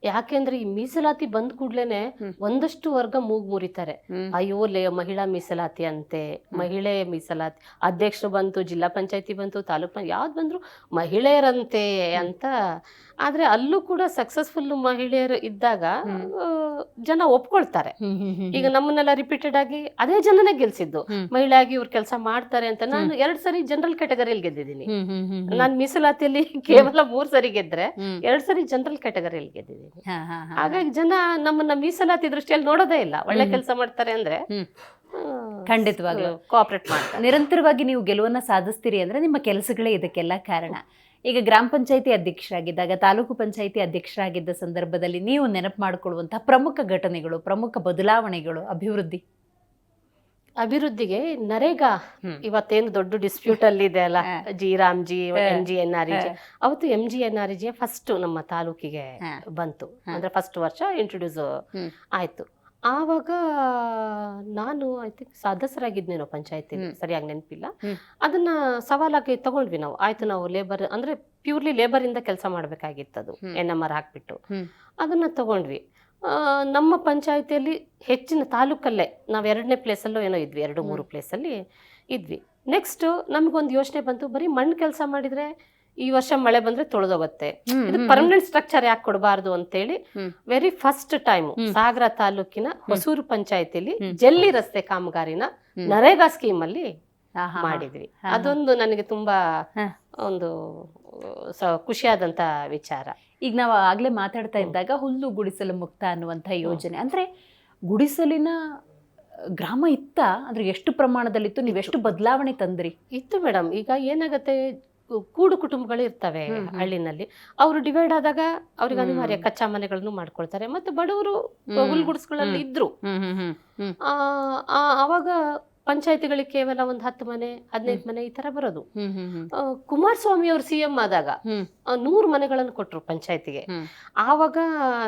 B: ಯಾಕೆಂದ್ರೆ ಈ ಮೀಸಲಾತಿ ಬಂದ್ ಕೂಡ್ಲೇನೆ ಒಂದಷ್ಟು ವರ್ಗ ಮೂಗ್ ಮುರಿತಾರೆ, ಅಯ್ಯೋ ಮಹಿಳಾ ಮೀಸಲಾತಿ ಅಂತೆ, ಮಹಿಳೆ ಮೀಸಲಾತಿ, ಅಧ್ಯಕ್ಷರು ಬಂತು, ಜಿಲ್ಲಾ ಪಂಚಾಯತಿ ಬಂತು, ತಾಲೂಕ್ ಯಾವ್ದು ಬಂದ್ರು ಮಹಿಳೆಯರಂತೆ ಅಂತ. ಆದ್ರೆ ಅಲ್ಲೂ ಕೂಡ ಸಕ್ಸಸ್ಫುಲ್ ಮಹಿಳೆಯರು ಇದ್ದಾಗ ಜನ ಒಪ್ಕೊಳ್ತಾರೆ. ಈಗ ನಮ್ಮನ್ನೆಲ್ಲ ರಿಪೀಟೆಡ್ ಆಗಿ ಅದೇ ಜನನೇ ಗೆಲ್ಸಿದ್ದು, ಮಹಿಳೆ ಆಗಿ ಇವ್ರು ಕೆಲಸ ಮಾಡ್ತಾರೆ ಅಂತ. ನಾನು 2 ಸರಿ ಜನರಲ್ ಕ್ಯಾಟಗರಿಯಲ್ಲಿ ಗೆದ್ದಿದ್ದೀನಿ. ನಾನು ಮೀಸಲಾತಿಯಲ್ಲಿ ಕೇವಲ 3 ಸರಿ ಗೆದ್ರೆ 2 ಸರಿ ಜನರಲ್ ಕ್ಯಾಟಗರಿಯಲ್ಲಿ ಗೆದ್ದಿದ್ದೀನಿ. ಹಾಗಾಗಿ ಜನ ನಮ್ಮನ್ನ ಮೀಸಲಾತಿ ದೃಷ್ಟಿಯಲ್ಲಿ ನೋಡೋದೇ ಇಲ್ಲ. ಒಳ್ಳೆ ಕೆಲಸ ಮಾಡ್ತಾರೆ ಅಂದ್ರೆ
A: ಖಂಡಿತವಾಗ್ಲೂ
B: ಕೋಆಪರೇಟ್ ಮಾಡ್ತಾರೆ.
A: ನಿರಂತರವಾಗಿ ನೀವು ಗೆಲುವನ್ನ ಸಾಧಿಸ್ತೀರಿ ಅಂದ್ರೆ ನಿಮ್ಮ ಕೆಲಸಗಳೇ ಇದಕ್ಕೆಲ್ಲ ಕಾರಣ. ಈಗ ಗ್ರಾಮ ಪಂಚಾಯತಿ ಅಧ್ಯಕ್ಷರಾಗಿದ್ದಾಗ, ತಾಲೂಕು ಪಂಚಾಯತಿ ಅಧ್ಯಕ್ಷರಾಗಿದ್ದ ಸಂದರ್ಭದಲ್ಲಿ ನೀವು ನೆನಪು ಮಾಡಿಕೊಳ್ಳುವಂತಹ ಪ್ರಮುಖ ಘಟನೆಗಳು, ಪ್ರಮುಖ ಬದಲಾವಣೆಗಳು,
B: ಅಭಿವೃದ್ಧಿಗೆ ನರೇಗಾ ಇವತ್ತೇನು ದೊಡ್ಡ ಡಿಸ್ಪ್ಯೂಟ್ ಅಲ್ಲಿ ಇದೆ ಅಲ್ಲ, ರಾಮ್ಜಿ MGNREG, ಅವತ್ತು MGNREG ಫಸ್ಟ್ ನಮ್ಮ ತಾಲೂಕಿಗೆ ಬಂತು. ಅಂದ್ರೆ ಫಸ್ಟ್ ವರ್ಷ ಇಂಟ್ರೊಡ್ಯೂಸ್ ಆಯ್ತು. ಆವಾಗ ನಾನು ಐ ಥಿಂಕ್ ಸದಸ್ಯರಾಗಿದ್ನೇನೋ ಪಂಚಾಯತಿ, ಸರಿಯಾಗಿ ನೆನಪಿಲ್ಲ. ಅದನ್ನ ಸವಾಲಾಗಿ ತಗೊಂಡ್ವಿ ನಾವು. ಆಯ್ತು, ನಾವು ಲೇಬರ್ ಅಂದ್ರೆ ಪ್ಯೂರ್ಲಿ ಲೇಬರ್ ಇಂದ ಕೆಲಸ ಮಾಡ್ಬೇಕಾಗಿತ್ತದು, NMR ಹಾಕ್ಬಿಟ್ಟು ಅದನ್ನ ತಗೊಂಡ್ವಿ. ನಮ್ಮ ಪಂಚಾಯತಿಯಲ್ಲಿ ಹೆಚ್ಚಿನ ತಾಲೂಕಲ್ಲೇ ನಾವು 2ನೇ ಪ್ಲೇಸಲ್ಲೂ ಏನೋ ಇದ್ವಿ, 2-3 ಪ್ಲೇಸಲ್ಲಿ ಇದ್ವಿ. ನೆಕ್ಸ್ಟ್ ನಮಗೊಂದು ಯೋಚನೆ ಬಂತು, ಬರೀ ಮಣ್ಣು ಕೆಲಸ ಮಾಡಿದ್ರೆ ಈ ವರ್ಷ ಮಳೆ ಬಂದ್ರೆ ತೊಳೆದೋಗುತ್ತೆ, ಇದು ಪರ್ಮನೆಂಟ್ ಸ್ಟ್ರಕ್ಚರ್ ಯಾಕೆ ಕೊಡಬಾರ್ದು ಅಂತೇಳಿ ವೆರಿ ಫಸ್ಟ್ ಟೈಮ್ ಸಾಗರ ತಾಲೂಕಿನ ಹೊಸೂರು ಪಂಚಾಯತಿಲಿ ಜಲ್ಲಿ ರಸ್ತೆ ಕಾಮಗಾರಿನ ನರೇಗಾ ಸ್ಕೀಮ್ ಅಲ್ಲಿ ಮಾಡಿದ್ವಿ. ಅದೊಂದು ನನಗೆ ತುಂಬಾ ಒಂದು ಖುಷಿಯಾದಂತ ವಿಚಾರ.
A: ಈಗ ನಾವು ಆಗ್ಲೇ ಮಾತಾಡ್ತಾ ಇದ್ದಾಗ ಹುಲ್ಲು ಗುಡಿಸಲು ಮುಕ್ತ ಅನ್ನುವಂಥ ಯೋಜನೆ, ಅಂದ್ರೆ ಗುಡಿಸಲಿನ ಗ್ರಾಮ ಇತ್ತ ಅಂದ್ರೆ ಎಷ್ಟು ಪ್ರಮಾಣದಲ್ಲಿತ್ತು, ನೀವೆಷ್ಟು ಬದಲಾವಣೆ ತಂದ್ರಿ?
B: ಇತ್ತು ಮೇಡಮ್. ಈಗ ಏನಾಗತ್ತೆ, ಕೂಡು ಕುಟುಂಬಗಳು ಇರ್ತವೆ ಹಳ್ಳಿನಲ್ಲಿ, ಅವರು ಡಿವೈಡ್ ಆದಾಗ ಅವ್ರಿಗೆ ಅನಿವಾರ್ಯ ಕಚ್ಚಾ ಮನೆಗಳನ್ನು ಮಾಡ್ಕೊಳ್ತಾರೆ. ಮತ್ತೆ ಬಡವರು ಹುಲ್ಗುಡ್ಸ್ಗಳಲ್ಲಿ ಇದ್ರು. ಅವಾಗ ಪಂಚಾಯತಿಗಳಿಗೆ ಕೇವಲ ಒಂದು 10 ಮನೆ 15 ಮನೆ ಈ ತರ ಬರೋದು. ಕುಮಾರಸ್ವಾಮಿ ಅವರು CM ಆದಾಗ 100 ಮನೆಗಳನ್ನು ಕೊಟ್ರು ಪಂಚಾಯತಿಗೆ. ಆವಾಗ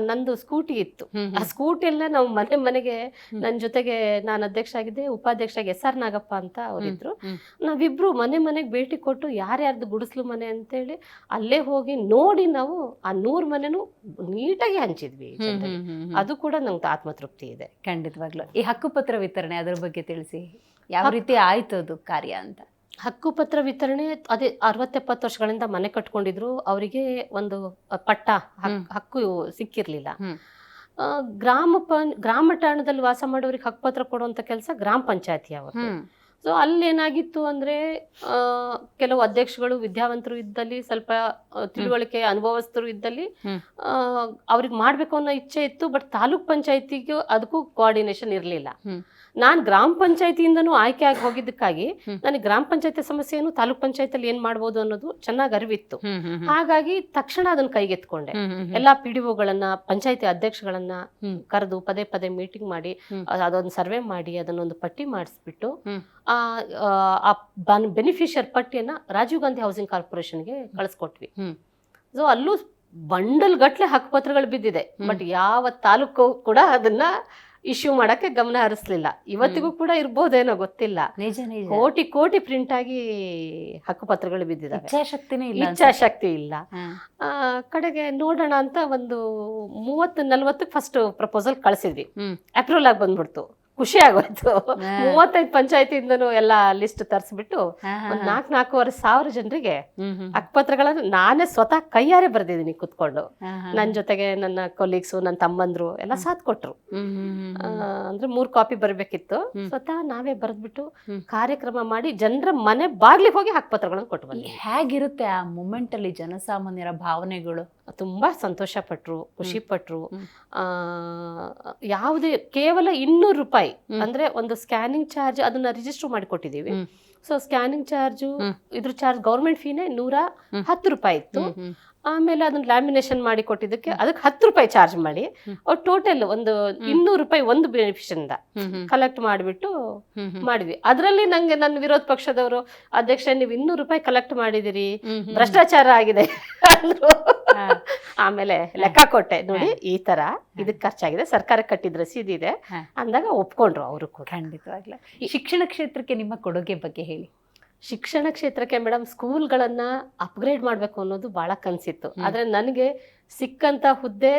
B: ನಂದು ಸ್ಕೂಟಿ ಇತ್ತು. ಆ ಸ್ಕೂಟಿಯಲ್ಲ ನಾವು ಮನೆ ಮನೆಗೆ, ನನ್ನ ಜೊತೆಗೆ ನಾನು ಅಧ್ಯಕ್ಷ ಆಗಿದ್ದೆ, ಉಪಾಧ್ಯಕ್ಷ SR ನಾಗಪ್ಪ ಅಂತ ಅವರಿದ್ರು. ನಾವಿಬ್ರು ಮನೆ ಮನೆಗೆ ಭೇಟಿ ಕೊಟ್ಟು ಯಾರ್ಯಾರ್ದು ಗುಡಿಸ್ಲು ಮನೆ ಅಂತೇಳಿ ಅಲ್ಲೇ ಹೋಗಿ ನೋಡಿ ನಾವು ಆ 100 ಮನೆನೂ ನೀಟಾಗಿ ಹಂಚಿದ್ವಿ. ಅದು ಕೂಡ ನಂಗೆ ಆತ್ಮತೃಪ್ತಿ ಇದೆ.
A: ಖಂಡಿತವಾಗ್ಲು. ಈ ಹಕ್ಕುಪತ್ರ ವಿತರಣೆ ಅದ್ರ ಬಗ್ಗೆ ತಿಳಿಸಿ, ಯಾವ ರೀತಿ ಆಯ್ತು ಅದು ಕಾರ್ಯ ಅಂತ?
B: ಹಕ್ಕುಪತ್ರ ವಿತರಣೆ ಅದೇ 60-70 ವರ್ಷಗಳಿಂದ ಮನೆ ಕಟ್ಕೊಂಡಿದ್ರು, ಅವರಿಗೆ ಒಂದು ಪಟ್ಟ ಹಕ್ಕು ಸಿಕ್ಕಿರ್ಲಿಲ್ಲ. ಗ್ರಾಮ ಠಾಣದಲ್ಲಿ ವಾಸ ಮಾಡೋರಿಗೆ ಹಕ್ಕುಪತ್ರ ಕೊಡುವಂತ ಕೆಲಸ ಗ್ರಾಮ ಪಂಚಾಯತಿ ಅವರು. ಸೊ ಅಲ್ಲೇನಾಗಿತ್ತು ಅಂದ್ರೆ ಕೆಲವು ಅಧ್ಯಕ್ಷಗಳು ವಿದ್ಯಾವಂತರು ಇದ್ದಲ್ಲಿ, ಸ್ವಲ್ಪ ತಿಳುವಳಿಕೆ ಅನುಭವಸ್ಥರು ಇದ್ದಲ್ಲಿ ಅವ್ರಿಗೆ ಮಾಡ್ಬೇಕು ಅನ್ನೋ ಇಚ್ಛೆ ಇತ್ತು. ಬಟ್ ತಾಲೂಕ್ ಪಂಚಾಯತಿಗೂ ಅದಕ್ಕೂ ಕೋಆರ್ಡಿನೇಷನ್ ಇರಲಿಲ್ಲ. ನಾನು ಗ್ರಾಮ ಪಂಚಾಯತಿಯಿಂದನೂ ಆಯ್ಕೆ ಆಗಿ ಹೋಗಿದ್ದಕ್ಕಾಗಿ ನನಗೆ ಗ್ರಾಮ ಪಂಚಾಯತಿ ಸಮಸ್ಯೆಯನ್ನು ತಾಲೂಕ್ ಪಂಚಾಯತಿಯಲ್ಲಿ ಏನ್ ಮಾಡ್ಬೋದು ಅನ್ನೋದು ಚೆನ್ನಾಗಿ ಅರಿವಿತ್ತು. ಹಾಗಾಗಿ ತಕ್ಷಣ ಅದನ್ನ ಕೈಗೆತ್ಕೊಂಡೆ. ಎಲ್ಲಾ PDOಗಳನ್ನ, ಪಂಚಾಯತಿ ಅಧ್ಯಕ್ಷಗಳನ್ನ ಕರೆದು ಪದೇ ಪದೇ ಮೀಟಿಂಗ್ ಮಾಡಿ ಅದೊಂದು ಸರ್ವೆ ಮಾಡಿ ಅದನ್ನೊಂದು ಪಟ್ಟಿ ಮಾಡಿಸ್ಬಿಟ್ಟು ಆ ಬೆನಿಫಿಷಿಯರ್ ಪಟ್ಟಿಯನ್ನ ರಾಜೀವ್ ಗಾಂಧಿ ಹೌಸಿಂಗ್ ಕಾರ್ಪೊರೇಷನ್ಗೆ ಕಳಿಸ್ಕೊಟ್ವಿ. ಸೊ ಅಲ್ಲೂ ಬಂಡಲ್ ಗಟ್ಲೆ ಹಕ್ಕುಪತ್ರಗಳು ಬಿದ್ದಿದೆ. ಬಟ್ ಯಾವ ತಾಲೂಕು ಕೂಡ ಅದನ್ನ ಇಶ್ಯೂ ಮಾಡಕ್ಕೆ ಗಮನ ಹರಿಸ್ಲಿಲ್ಲ. ಇವತ್ತಿಗೂ ಕೂಡ ಇರ್ಬೋದೇನೋ ಗೊತ್ತಿಲ್ಲ. ಕೋಟಿ ಪ್ರಿಂಟ್ ಆಗಿ ಹಕ್ಕುಪತ್ರಗಳು ಬಿದ್ದಿದ್ದಾವೆ. ಇಚ್ಛಾಶಕ್ತಿ ಇಲ್ಲ. ಕಡೆಗೆ ನೋಡೋಣ ಅಂತ ಒಂದು 30-40 ಫಸ್ಟ್ ಪ್ರಪೋಸಲ್ ಕಳಿಸಿದ್ವಿ. ಅಪ್ರೂವಲ್ ಆಗಿ ಬಂದ್ಬಿಡ್ತು. ಖುಷಿ ಆಗೋಯ್ತು. 35 ಪಂಚಾಯತಿಯಿಂದನೂ ಎಲ್ಲ ಲಿಸ್ಟ್ ತರಿಸ್ಬಿಟ್ಟು ಒಂದು 4,500 ಸಾವಿರ ಜನರಿಗೆ ಹಕ್ಕುಪತ್ರಗಳನ್ನು ನಾನೇ ಸ್ವತಃ ಕೈಯಾರೆ ಬರೆದಿದ್ದೀನಿ ಕುತ್ಕೊಂಡು. ನನ್ನ ಜೊತೆಗೆ ನನ್ನ ಕೊಲೀಗ್ಸು, ನನ್ನ ತಮ್ಮಂದ್ರು ಎಲ್ಲ ಸಾಥ್ ಕೊಟ್ರು. ಅಂದ್ರೆ 3 ಕಾಪಿ ಬರಬೇಕಿತ್ತು. ಸ್ವತಃ ನಾವೇ ಬರೆದ್ಬಿಟ್ಟು ಕಾರ್ಯಕ್ರಮ ಮಾಡಿ ಜನರ ಮನೆ ಬಾಗ್ಲಿಗೆ ಹೋಗಿ ಹಕ್ಕುಪತ್ರಗಳನ್ನು ಕೊಟ್ಟು ಬಂದ್ವಿ.
A: ಹೇಗಿರುತ್ತೆ ಆ ಮೂಮೆಂಟ್ ಅಲ್ಲಿ ಜನಸಾಮಾನ್ಯರ ಭಾವನೆಗಳು?
B: ತುಂಬಾ ಸಂತೋಷ ಪಟ್ರು, ಖುಷಿ ಪಟ್ರು. ಯಾವುದೇ ಕೇವಲ 200 ರೂಪಾಯಿ ಅಂದ್ರೆ ಒಂದು ಸ್ಕ್ಯಾನಿಂಗ್ ಚಾರ್ಜ್, ಅದನ್ನ ರಿಜಿಸ್ಟರ್ ಮಾಡಿ ಕೊಟ್ಟಿದ್ದೀವಿ. ಸೊ ಸ್ಕ್ಯಾನಿಂಗ್ ಚಾರ್ಜು, ಇದ್ರ ಚಾರ್ಜ್ ಗೌರ್ಮೆಂಟ್ ಫೀನೇ 110 ರೂಪಾಯಿ ಇತ್ತು. ಆಮೇಲೆ ಅದನ್ನ ಲ್ಯಾಮಿನೇಷನ್ ಮಾಡಿ ಕೊಟ್ಟಿದ್ದಕ್ಕೆ ಅದಕ್ಕೆ 10 ರೂಪಾಯಿ ಚಾರ್ಜ್ ಮಾಡಿ ಟೋಟಲ್ ಒಂದು 200 ರೂಪಾಯಿ ಒಂದು ಬೆನಿಫಿಷಿಯರಿಂದ ಕಲೆಕ್ಟ್ ಮಾಡಿಬಿಟ್ಟು ಮಾಡಿದ್ವಿ. ಅದರಲ್ಲಿ ನಂಗೆ ನನ್ನ ವಿರೋಧ ಪಕ್ಷದವರು, ಅಧ್ಯಕ್ಷ ನೀವು 200 ರೂಪಾಯಿ ಕಲೆಕ್ಟ್ ಮಾಡಿದಿರಿ, ಭ್ರಷ್ಟಾಚಾರ ಆಗಿದೆ ಅಂದ್ರು. ಆಮೇಲೆ ಲೆಕ್ಕ ಕೊಟ್ಟೆ, ನೋಡಿ ಈ ತರ ಇದಕ್ಕೆ ಖರ್ಚಾಗಿದೆ, ಸರ್ಕಾರ ಕಟ್ಟಿದ ರಸೀದಿ ಇದೆ ಅಂದಾಗ ಒಪ್ಕೊಂಡ್ರು ಅವರು ಕೂಡ.
A: ಖಂಡಿತವಾಗ್ಲೂ. ಶಿಕ್ಷಣ ಕ್ಷೇತ್ರಕ್ಕೆ ನಿಮ್ಮ ಕೊಡುಗೆ ಬಗ್ಗೆ ಹೇಳಿ.
B: ಶಿಕ್ಷಣ ಕ್ಷೇತ್ರಕ್ಕೆ ಮೇಡಮ್, ಸ್ಕೂಲ್ಗಳನ್ನ ಅಪ್ಗ್ರೇಡ್ ಮಾಡಬೇಕು ಅನ್ನೋದು ಬಹಳ ಕನಸಿತ್ತು. ಆದ್ರೆ ನನಗೆ ಸಿಕ್ಕಂತ ಹುದ್ದೆ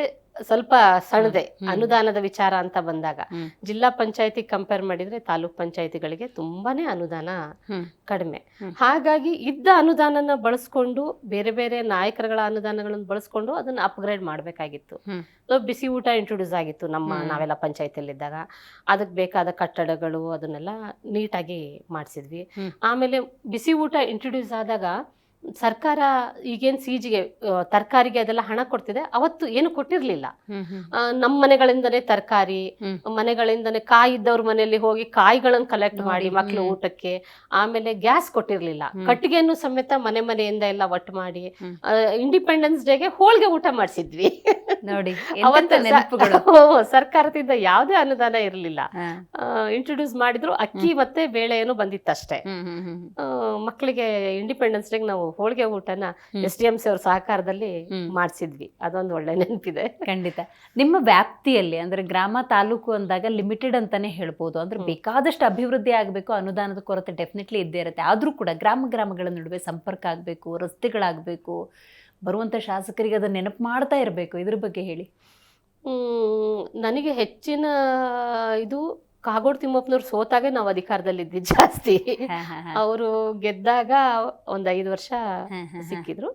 B: ಸ್ವಲ್ಪ ಸಣ್ಣದೆ. ಅನುದಾನದ ವಿಚಾರ ಅಂತ ಬಂದಾಗ ಜಿಲ್ಲಾ ಪಂಚಾಯತಿ ಕಂಪೇರ್ ಮಾಡಿದ್ರೆ ತಾಲೂಕ್ ಪಂಚಾಯತಿಗಳಿಗೆ ತುಂಬಾನೇ ಅನುದಾನ ಕಡಿಮೆ. ಹಾಗಾಗಿ ಇದ್ದ ಅನುದಾನನ ಬಳಸ್ಕೊಂಡು, ಬೇರೆ ಬೇರೆ ನಾಯಕರುಗಳ ಅನುದಾನಗಳನ್ನು ಬಳಸ್ಕೊಂಡು ಅದನ್ನ ಅಪ್ಗ್ರೇಡ್ ಮಾಡಬೇಕಾಗಿತ್ತು. ಬಿಸಿ ಊಟ ಇಂಟ್ರೊಡ್ಯೂಸ್ ಆಗಿತ್ತು ನಾವೆಲ್ಲ ಪಂಚಾಯತಿಯಲ್ಲಿದ್ದಾಗ. ಅದಕ್ಕೆ ಬೇಕಾದ ಕಟ್ಟಡಗಳು ಅದನ್ನೆಲ್ಲ ನೀಟಾಗಿ ಮಾಡಿಸಿದ್ವಿ. ಆಮೇಲೆ ಬಿಸಿ ಊಟ ಇಂಟ್ರೊಡ್ಯೂಸ್ ಆದಾಗ ಸರ್ಕಾರ ಈಗೇನು ಸಿಜಿಗೆ ತರಕಾರಿಗೆ ಅದೆಲ್ಲ ಹಣ ಕೊಡ್ತಿದೆ, ಅವತ್ತು ಏನು ಕೊಟ್ಟಿರ್ಲಿಲ್ಲ. ನಮ್ಮ ಮನೆಗಳಿಂದನೇ ತರಕಾರಿ, ಮನೆಗಳಿಂದನೇ ಕಾಯಿ ಇದ್ದವ್ರ ಮನೆಯಲ್ಲಿ ಹೋಗಿ ಕಾಯಿಗಳನ್ನು ಕಲೆಕ್ಟ್ ಮಾಡಿ ಮಕ್ಳು ಊಟಕ್ಕೆ. ಆಮೇಲೆ ಗ್ಯಾಸ್ ಕೊಟ್ಟಿರ್ಲಿಲ್ಲ, ಕಟ್ಟಿಗೆಯನ್ನು ಸಮೇತ ಮನೆಯಿಂದ ಎಲ್ಲ ಒಟ್ಟು ಮಾಡಿ ಇಂಡಿಪೆಂಡೆನ್ಸ್ ಡೇಗೆ ಹೋಳಿಗೆ ಊಟ ಮಾಡಿಸಿದ್ವಿ.
A: ನೋಡಿ,
B: ಸರ್ಕಾರದಿಂದ ಯಾವುದೇ ಅನುದಾನ ಇರಲಿಲ್ಲ. ಇಂಟ್ರೊಡ್ಯೂಸ್ ಮಾಡಿದ್ರು, ಅಕ್ಕಿ ಮತ್ತೆ ಬೇಳೆ ಏನು ಬಂದಿತ್ತಷ್ಟೇ. ಮಕ್ಕಳಿಗೆ ಇಂಡಿಪೆಂಡೆನ್ಸ್ ಡೇಗೆ ನಾವು ಹೋಳಿಗೆ ಊಟನ SDMC ಅವ್ರ ಸಹಕಾರದಲ್ಲಿ ಮಾಡಿಸಿದ್ವಿ. ಅದೊಂದು ಒಳ್ಳೆ ನೆನಪಿದೆ.
A: ಖಂಡಿತ. ನಿಮ್ಮ ವ್ಯಾಪ್ತಿಯಲ್ಲಿ ಅಂದ್ರೆ ಗ್ರಾಮ ತಾಲೂಕು ಅಂದಾಗ ಲಿಮಿಟೆಡ್ ಅಂತಾನೆ ಹೇಳ್ಬೋದು. ಅಂದ್ರೆ ಬೇಕಾದಷ್ಟು ಅಭಿವೃದ್ಧಿ ಆಗಬೇಕು, ಅನುದಾನದ ಕೊರತೆ ಡೆಫಿನೆಟ್ಲಿ ಇದ್ದೇ ಇರುತ್ತೆ. ಆದ್ರೂ ಕೂಡ ಗ್ರಾಮಗಳ ನಡುವೆ ಸಂಪರ್ಕ ಆಗಬೇಕು, ರಸ್ತೆಗಳಾಗಬೇಕು, ಬರುವಂತ ಶಾಸಕರಿಗೆ ಅದನ್ನ ನೆನಪು ಮಾಡ್ತಾ ಇರಬೇಕು. ಇದ್ರ ಬಗ್ಗೆ ಹೇಳಿ.
B: ನನಗೆ ಹೆಚ್ಚಿನ ಇದು ಕಾಗೋಡು ತಿಮ್ಮಪ್ಪನವ್ರು ಸೋತಾಗೆ ನಾವು ಅಧಿಕಾರದಲ್ಲಿದ್ವಿ ಜಾಸ್ತಿ. ಅವರು ಗೆದ್ದಾಗ ಒಂದ್ 5 ವರ್ಷ ಸಿಕ್ಕಿದ್ರು.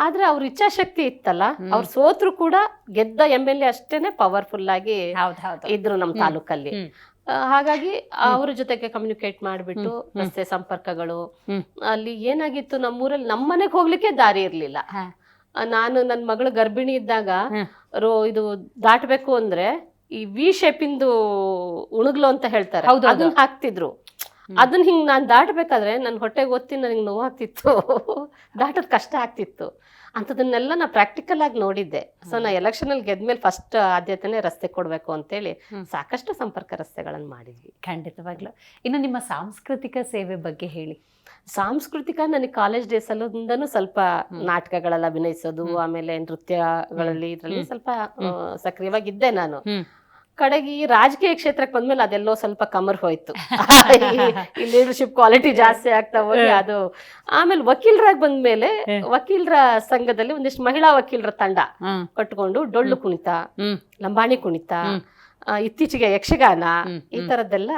B: ಆದ್ರೆ ಅವ್ರ ಇಚ್ಛಾಶಕ್ತಿ ಇತ್ತಲ್ಲ, ಅವ್ರು ಸೋತ್ರು ಕೂಡ ಗೆದ್ದ MLA ಅಷ್ಟೇನೆ ಪವರ್ಫುಲ್ ಆಗಿ ಇದ್ರು ನಮ್ಮ ತಾಲೂಕಲ್ಲಿ. ಹಾಗಾಗಿ ಅವ್ರ ಜೊತೆಗೆ ಕಮ್ಯುನಿಕೇಟ್ ಮಾಡ್ಬಿಟ್ಟು ರಸ್ತೆ ಸಂಪರ್ಕಗಳು, ಅಲ್ಲಿ ಏನಾಗಿತ್ತು, ನಮ್ಮೂರಲ್ಲಿ ನಮ್ಮನೆಗೆ ಹೋಗ್ಲಿಕ್ಕೆ ದಾರಿ ಇರ್ಲಿಲ್ಲ. ನಾನು ನನ್ನ ಮಗಳು ಗರ್ಭಿಣಿ ಇದ್ದಾಗ ಇದು ದಾಟಬೇಕು ಅಂದ್ರೆ ಈ ವಿ ಶೇಪಿಂದು ಉಣಗ್ಲು ಅಂತ ಹೇಳ್ತಾರೆ, ಅದನ್ನ ಹಾಕ್ತಿದ್ರು. ಅದನ್ನ ಹಿಂಗ್ ನಾನ್ ದಾಟಬೇಕಾದ್ರೆ ನನ್ನ ಹೊಟ್ಟೆಗೆ ಒತ್ತಿ ನನಗೆ ನೋವಾಗ್ತಿತ್ತು, ದಾಟೋದ್ ಕಷ್ಟ ಆಗ್ತಿತ್ತು. ಅಂಥದನ್ನೆಲ್ಲ ನಾ ಪ್ರಾಕ್ಟಿಕಲ್ ಆಗಿ ನೋಡಿದ್ದೆ. ಸೊ ನಾ ಎಲೆಕ್ಷನ್ ಅಲ್ಲಿ ಗೆದ್ಮೇಲೆ ಫಸ್ಟ್ ಆದ್ಯತೆನೆ ರಸ್ತೆ ಕೊಡ್ಬೇಕು ಅಂತೇಳಿ ಸಾಕಷ್ಟು ಸಂಪರ್ಕ ರಸ್ತೆಗಳನ್ನು ಮಾಡಿದ್ವಿ.
A: ಖಂಡಿತವಾಗ್ಲು. ಇನ್ನು ನಿಮ್ಮ ಸಾಂಸ್ಕೃತಿಕ ಸೇವೆ ಬಗ್ಗೆ ಹೇಳಿ.
B: ಸಾಂಸ್ಕೃತಿಕ ನನಗೆ ಕಾಲೇಜ್ ಡೇಸ್ ಅಲ್ಲಿಂದನೂ ಸ್ವಲ್ಪ ನಾಟಕಗಳಲ್ಲಿ ಅಭಿನಯಿಸೋದು, ಆಮೇಲೆ ನೃತ್ಯಗಳಲ್ಲಿ ಇದ್ರಲ್ಲಿ ಸ್ವಲ್ಪ ಸಕ್ರಿಯವಾಗಿದ್ದೆ ನಾನು. ಕಡೆಗೆ ಈ ರಾಜಕೀಯ ಕ್ಷೇತ್ರಕ್ಕೆ ಬಂದ್ಮೇಲೆ ಅದೆಲ್ಲೋ ಸ್ವಲ್ಪ ಕಮರ್ ಹೋಯ್ತು. ಈ ಲೀಡರ್ಶಿಪ್ ಕ್ವಾಲಿಟಿ ಜಾಸ್ತಿ ಆಗ್ತಾ ಹೋಗಿ ಅದು. ಆಮೇಲೆ ವಕೀಲರಾಗಿ ಬಂದ್ಮೇಲೆ ವಕೀಲರ ಸಂಘದಲ್ಲಿ ಒಂದಿಷ್ಟು ಮಹಿಳಾ ವಕೀಲರ ತಂಡ ಕಟ್ಕೊಂಡು ಡೊಳ್ಳು ಕುಣಿತ, ಲಂಬಾಣಿ ಕುಣಿತ, ಇತ್ತೀಚೆಗೆ ಯಕ್ಷಗಾನ, ಈ ತರದ್ದೆಲ್ಲ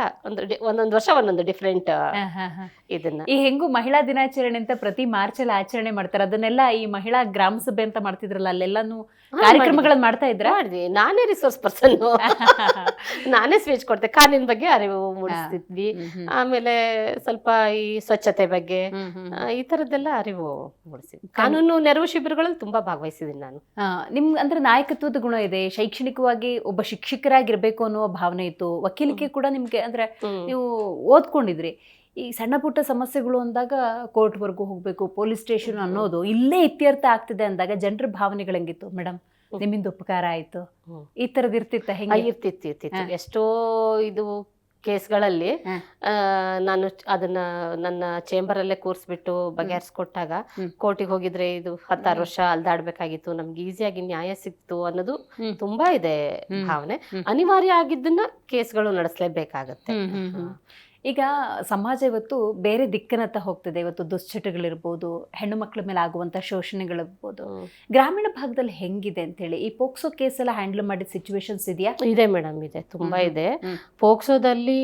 B: ಒಂದೊಂದು ವರ್ಷ ಒಂದೊಂದು ಡಿಫ್ರೆಂಟ್ ಇದನ್ನ.
A: ಈ ಹೆಂಗು ಮಹಿಳಾ ದಿನಾಚರಣೆ ಅಂತ ಪ್ರತಿ ಮಾರ್ಚ್ ಅಲ್ಲಿ ಆಚರಣೆ ಮಾಡ್ತಾರೆ, ಅದನ್ನೆಲ್ಲ ಈ ಮಹಿಳಾ ಗ್ರಾಮ ಸಭೆ ಅಂತ ಮಾಡ್ತಿದ್ರಲ್ಲ, ಅಲ್ಲೆಲ್ಲಾನು ಕಾರ್ಯಕ್ರಮಗಳನ್ನ ಮಾಡ್ತಾ ಇದ್ರ?
B: ಮಾಡಿದ್ವಿ. ನಾನೇ ರಿಸೋರ್ಸ್ ಪರ್ಸನ್, ನಾನೇ ಸ್ಪೀಚ್ ಕೊಡ್ತೆ, ಕಾನೂನಿನ ಬಗ್ಗೆ ಅರಿವು ಮೂಡಿಸ್ತಿದ್ವಿ. ಆಮೇಲೆ ಸ್ವಲ್ಪ ಈ ಸ್ವಚ್ಛತೆ ಬಗ್ಗೆ ಈ ತರದ್ದೆಲ್ಲ ಅರಿವು ಮೂಡಿಸಿದ್ವಿ. ಕಾನೂನು ನೆರವು ಶಿಬಿರಗಳಲ್ಲಿ ತುಂಬಾ ಭಾಗವಹಿಸಿದ್ದೀನಿ ನಾನು.
A: ನಿಮ್ ಅಂದ್ರೆ ನಾಯಕತ್ವದ ಗುಣ ಇದೆ, ಶೈಕ್ಷಣಿಕವಾಗಿ ಒಬ್ಬ ಶಿಕ್ಷಕರಾಗಿರ್ಬೇಕು ಅನ್ನುವ ಭಾವನೆ ಇತ್ತು, ವಕೀಲಿಕೆ ಕೂಡ ನಿಮ್ಗೆ ಅಂದ್ರೆ ನೀವು ಓದ್ಕೊಂಡಿದ್ರಿ. ಈ ಸಣ್ಣ ಪುಟ್ಟ ಸಮಸ್ಯೆಗಳು ಅಂದಾಗ ಕೋರ್ಟ್ವರೆಗೂ ಹೋಗ್ಬೇಕು, ಪೊಲೀಸ್ ಸ್ಟೇಷನ್ ಅನ್ನೋದು ಇಲ್ಲೇ ಇತ್ಯರ್ಥ ಆಗ್ತಿದೆ ಅಂದಾಗ ಜನರ ಭಾವನೆಗಳು ಹೆಂಗಿತ್ತು? ಮೇಡಮ್ ನಿಮ್ಮಿಂದ ಉಪಕಾರ ಆಯ್ತು, ಈ ತರದ್ ಇರ್ತಿತ್ತ? ಹೆಂಗೆ
B: ಇರ್ತಿತ್ತು. ಎಷ್ಟೋ ಇದು ಕೇಸ್ಗಳಲ್ಲಿ ನಾನು ಅದನ್ನ ನನ್ನ ಚೇಂಬರ್ ಅಲ್ಲೇ ಕೂರಿಸ್ಬಿಟ್ಟು ಬಗೆಹರಿಸ್ಕೊಟ್ಟಾಗ ಕೋರ್ಟಿಗೆ ಹೋಗಿದ್ರೆ ಇದು 16 ವರ್ಷ ಅಲ್ದಾಡ್ಬೇಕಾಗಿತ್ತು, ನಮ್ಗೆ ಈಸಿಯಾಗಿ ನ್ಯಾಯ ಸಿಕ್ತು ಅನ್ನೋದು ತುಂಬಾ ಇದೆ ಭಾವನೆ. ಅನಿವಾರ್ಯ ಆಗಿದ್ದನ್ನ ಕೇಸ್ಗಳು ನಡೆಸಲೇಬೇಕಾಗತ್ತೆ.
A: ಈಗ ಸಮಾಜ ಇವತ್ತು ಬೇರೆ ದಿಕ್ಕನತ್ತ ಹೋಗ್ತಿದೆ. ಇವತ್ತು ದುಶ್ಚಟಗಳಿರ್ಬೋದು, ಹೆಣ್ಣು ಮಕ್ಕಳ ಮೇಲೆ ಆಗುವಂತ ಶೋಷಣೆಗಳಿರ್ಬೋದು, ಗ್ರಾಮೀಣ ಭಾಗದಲ್ಲಿ ಹೆಂಗಿದೆ ಅಂತ ಹೇಳಿ ಈ ಪೋಕ್ಸೋ ಕೇಸ್ ಎಲ್ಲ ಹ್ಯಾಂಡಲ್ ಮಾಡಿದ ಸಿಚುವೇಶನ್ಸ್ ಇದೆಯಾ?
B: ಇದೆ ಮೇಡಮ್, ಇದೆ, ತುಂಬಾ ಇದೆ. ಪೋಕ್ಸೋದಲ್ಲಿ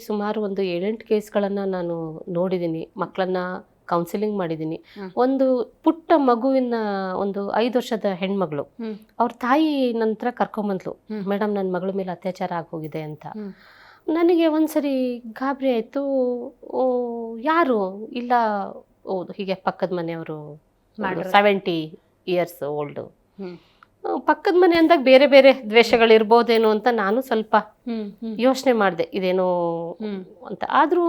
B: ಸುಮಾರು ಒಂದು 7-8 ಕೇಸ್ಗಳನ್ನ ನಾನು ನೋಡಿದ್ದೀನಿ. ಮಕ್ಕಳನ್ನ ಕೌನ್ಸಿಲಿಂಗ್ ಮಾಡಿದ್ದೀನಿ. ಒಂದು ಪುಟ್ಟ ಮಗುವಿನ ಒಂದು 5 ವರ್ಷದ ಹೆಣ್ಮಗಳು, ಅವ್ರ ತಾಯಿ ನಂತರ ಕರ್ಕೊಂಬಂದ್ಲು, ಮೇಡಮ್ ನನ್ನ ಮಗಳ ಮೇಲೆ ಅತ್ಯಾಚಾರ ಆಗೋಗಿದೆ ಅಂತ. ನನಗೆ ಒಂದ್ಸರಿ ಗಾಬರಿ ಆಯ್ತು. ಯಾರು ಇಲ್ಲ, ಹೌದು ಹೀಗೆ ಪಕ್ಕದ ಮನೆಯವರು, 70 years old. ಪಕ್ಕದ ಮನೆ ಅಂದಾಗ ಬೇರೆ ಬೇರೆ ದ್ವೇಷಗಳಿರ್ಬೋದೇನೋ ಅಂತ ನಾನು ಸ್ವಲ್ಪ ಯೋಚನೆ ಮಾಡಿದೆ, ಇದೇನೋ ಅಂತ. ಆದ್ರೂ